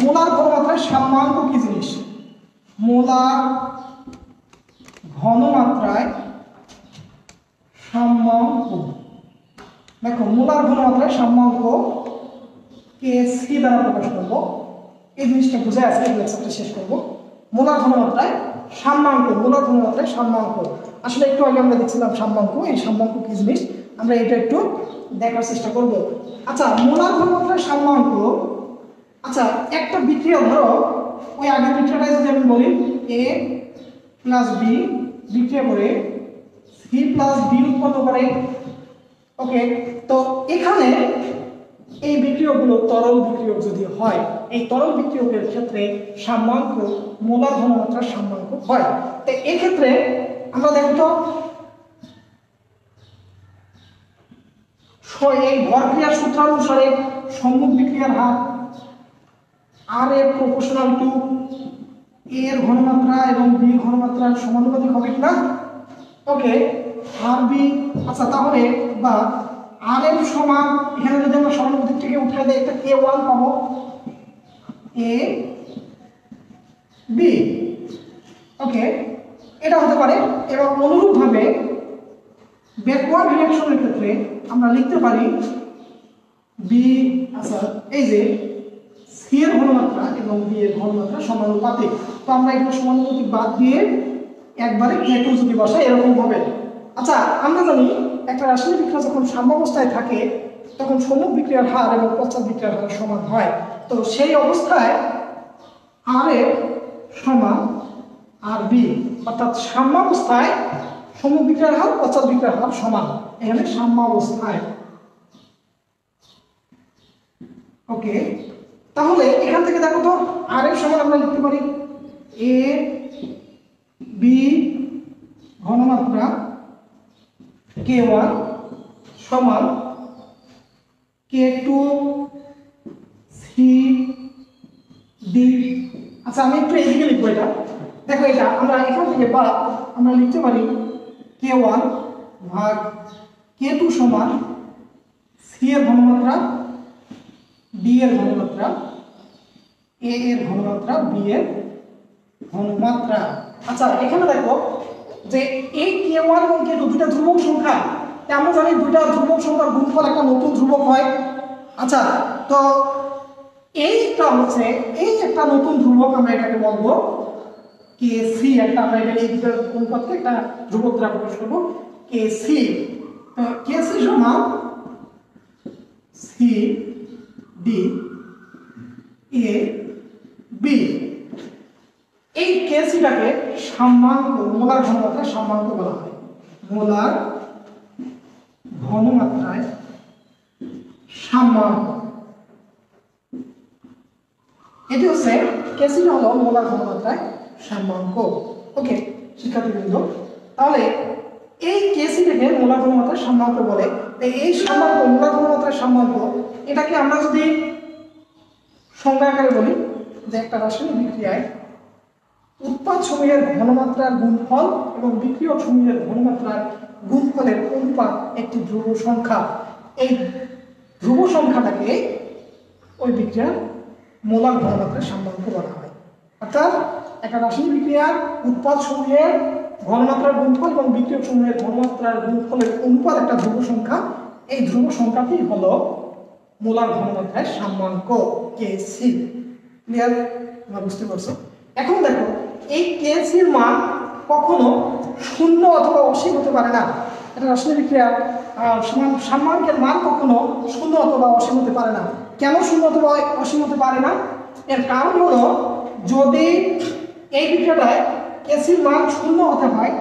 Speaker 1: মোলার ঘনমাত্রার সাম্যাঙ্ক কি জিনিস। মোলার ঘনমাত্রায় সাম্যাঙ্ক, দেখো মোলার ঘনমাত্রায় সাম্যাঙ্ক কে সি দ্বারা প্রকাশ করব। এই জিনিসটা বুঝে আজকে লেকচারটা শেষ করব। মোলার ঘনমাত্রায় সাম্যাঙ্ক, মোলার ঘনমাত্রায় সাম্যাঙ্ক, আসলে একটু আগে আমরা দেখছিলাম সাম্যাঙ্ক, এই সাম্যাঙ্ক কি জিনিস আমরা এটা একটু দেখার চেষ্টা করব। আচ্ছা, মোলার ঘনমাত্রায় সাম্যাঙ্ক, আচ্ছা একটা বিক্রিয়া ধরো, ওই আগের বিক্রিয়াটা যদি আমি বলি এ প্লাস বি বিক্রিয়া করে সি প্লাস বি উৎপন্ন করে। ওকে, তো এখানে এই বিক্রিয়কগুলো তরল বিক্রিয়ক যদি হয়, এই তরল বিক্রিয়কের ক্ষেত্রে সাম্যাঙ্ক মোলার ঘনমাত্রার সাম্যাঙ্ক হয়। তো এই ক্ষেত্রে আমরা দেখব এই ভর ক্রিয়ার সূত্রানুসারে সম্মুখ বিক্রিয়ার হার আর এ প্রপোর্শনাল টু এ এর ঘনমাত্রা এবং বি এর ঘনমাত্রার সমানুপাতিক হবে কিনা। ওকে, আর বি, আচ্ছা তাহলে বা আর এর সমান, এখানে যদি আমরা সমানুপাতিক থেকে উঠাই দেই একটা কে ওয়ান পাবো এ বি। ওকে, এটা হতে পারে। এবং অনুরূপভাবে ব্যাকওয়ার্ড রিঅ্যাকশনের ক্ষেত্রে আমরা লিখতে পারি বি, আচ্ছা এই যে সি এর ঘনমাত্রা এবং বি এর ঘনমাত্রা সমানুপাতিক। তো আমরা এখানে সমানুপাতিক বাদ দিয়ে একবারে কে2 যদি বসাই এরকম হবে। আচ্ছা, আমরা জানি একটা রাসায়নিক বিক্রিয়া যখন সাম্যাবস্থায় থাকে তখন সম্মুখ বিক্রিয়ার হার এবং পশ্চাৎ বিক্রিয়ার হার সমান হয়। তো সেই অবস্থায় আর এ সমান আর বি, অর্থাৎ সাম্যাবস্থায় সম্মুখ বিক্রিয়ার হার পশ্চাৎ বিক্রিয়ার হার সমান, এখানে সাম্যাবস্থায়। ওকে, তাহলে এখান থেকে দেখো তো আর এর সমান আমরা লিখতে পারি এ বি ঘনমাত্রা কে ওয়ান সমান কে2 সি ডি। আচ্ছা, আমি একটু এইদিকে লিখবো এটা। দেখো এটা আমরা এখান থেকে বা আমরা লিখতে পারি কে1 ভাগ কে2 সমান সি এর ঘনমাত্রা ডি এর ঘনমাত্রা এ এর ঘনমাত্রা বি এর ঘনমাত্রা। আচ্ছা, এখানে দেখো যে এই কে1 এবং কে2 দুটো ধ্রুবক সংখ্যা, আমরা জানি দুইটা ধ্রুবক সংখ্যার গুণফল একটা নতুন ধ্রুবক হয়। আচ্ছা, তো এইটা হচ্ছে এই একটা নতুন ধ্রুবক, আমরা এটাকে বলবো কে সি। একটা আমরা এটা এই দুটো অনুপাতকে একটা ধ্রুবক দ্বারা প্রকাশ করবো কে সি। তো কে সি সমান সি ডি এ বি। এই কে সিটাকে সাম্যাঙ্ক, মোলার ঘনমাত্রার সাম্যাঙ্ক বলা হয়। মোলার ঘনমাত্রায় সাম্যাঙ্ক, এটি হচ্ছে কেসিটা হলো মোলার ঘনমাত্রায় সাম্যাঙ্ক। ওকে শিক্ষার্থীবৃন্দ, তাহলে এই কেসিটাকে মোলার ঘনমাত্রার সাম্যাঙ্ক বলে। এই সাম্যাঙ্ক, মোলার ঘনমাত্রার সাম্যাঙ্ক, এটাকে আমরা যদি সংজ্ঞা আকারে বলি যে একটা রাসায়নিক বিক্রিয়ায় উৎপাদ সমূহের ঘনমাত্রার গুণফল এবং বিক্রিয়ক সমূহের ঘনমাত্রার গুণফলের অনুপাত একটি ধ্রুব সংখ্যা। এই ধ্রুব সংখ্যাটাকে ওই বিক্রিয়ার মোলার ঘনমাত্রার সাম্যাঙ্ক বলা হয়। অর্থাৎ একটা রাসায়নিক বিক্রিয়ার উৎপাদ সমূহের ঘনমাত্রার গুণফল এবং বিক্রিয়ক সমূহের ঘনমাত্রার গুণফলের অনুপাত একটা ধ্রুব সংখ্যা। এই ধ্রুব সংখ্যাটি হলো মোলার ঘনমাত্রায় সাম্যাঙ্ক কেসি। ক্লিয়ার? তোমরা বুঝতে পারছো? এখন দেখো এই কেসির মান কখনো শূন্য অথবা অসীম হতে পারে না। এটা রাসায়নিক বিক্রিয়া সাম্যাঙ্কের মান কখনো শূন্য অথবা অসীম হতে পারে না। কেন শূন্য অথবা অসীম হতে পারে না? এর কারণ হলো যদি এই বিক্রিয়াটায় কেসির মান শূন্য হতে হয়,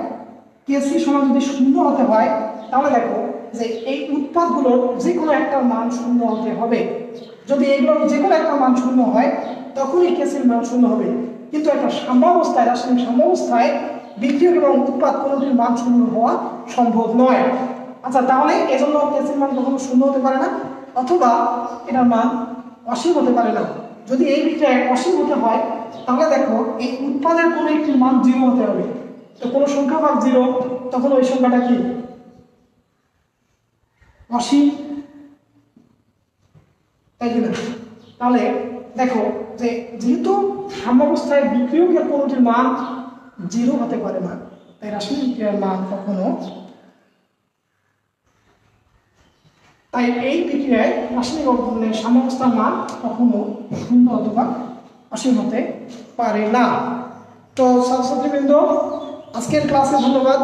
Speaker 1: কেসি সমান যদি শূন্য হতে হয়, তাহলে দেখো যে এই উৎপাদগুলোর যে কোনো একটা মান শূন্য হতে হবে। যদি এগুলোর যে কোনো একটা মান শূন্য হয় তখনই কেসির মান শূন্য হবে। কিন্তু একটা সাম্যাবস্থায়, রাসায়নিক সাম্যাবস্থায় বিক্রিয়ক এবং উৎপাদ কোনটির মান শূন্য হওয়া সম্ভব নয়। আচ্ছা, তাহলে এজন্য কেসির মান কখনো শূন্য হতে পারে না, অথবা এটার মান অসীম হতে পারে না। যদি এই বিক্রিয়ায় অসীম হতে হয় তাহলে দেখো এই উৎপাদের কোনো একটির মান 0 হতে হবে। তো কোনো সংখ্যা ভাগ 0, তখন ওই সংখ্যাটা কি অসীম, তাই কিনা? তাহলে দেখো যে যেহেতু সাম্যাবস্থায় বিক্রিয়কের কোনটির মান 0 হতে পারে না, তাই রাসায়নিক বিক্রিয়ার মান কখনো, তাই এই বিক্রিয়ায় রাসায়নিক সাম্যাবস্থার মান কখনো 0 অথবা অসীম হতে পারে না। তো ছাত্রছাত্রীবৃন্দ, আজকের ক্লাসে ধন্যবাদ।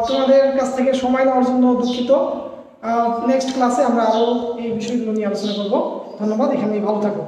Speaker 1: তোমাদের কাছ থেকে সময় নেওয়ার জন্য দুঃখিত। নেক্সট ক্লাসে আমরা আরো এই বিষয়গুলো নিয়ে আলোচনা করব। ধন্যবাদ, এখানেই ভালো থাকো।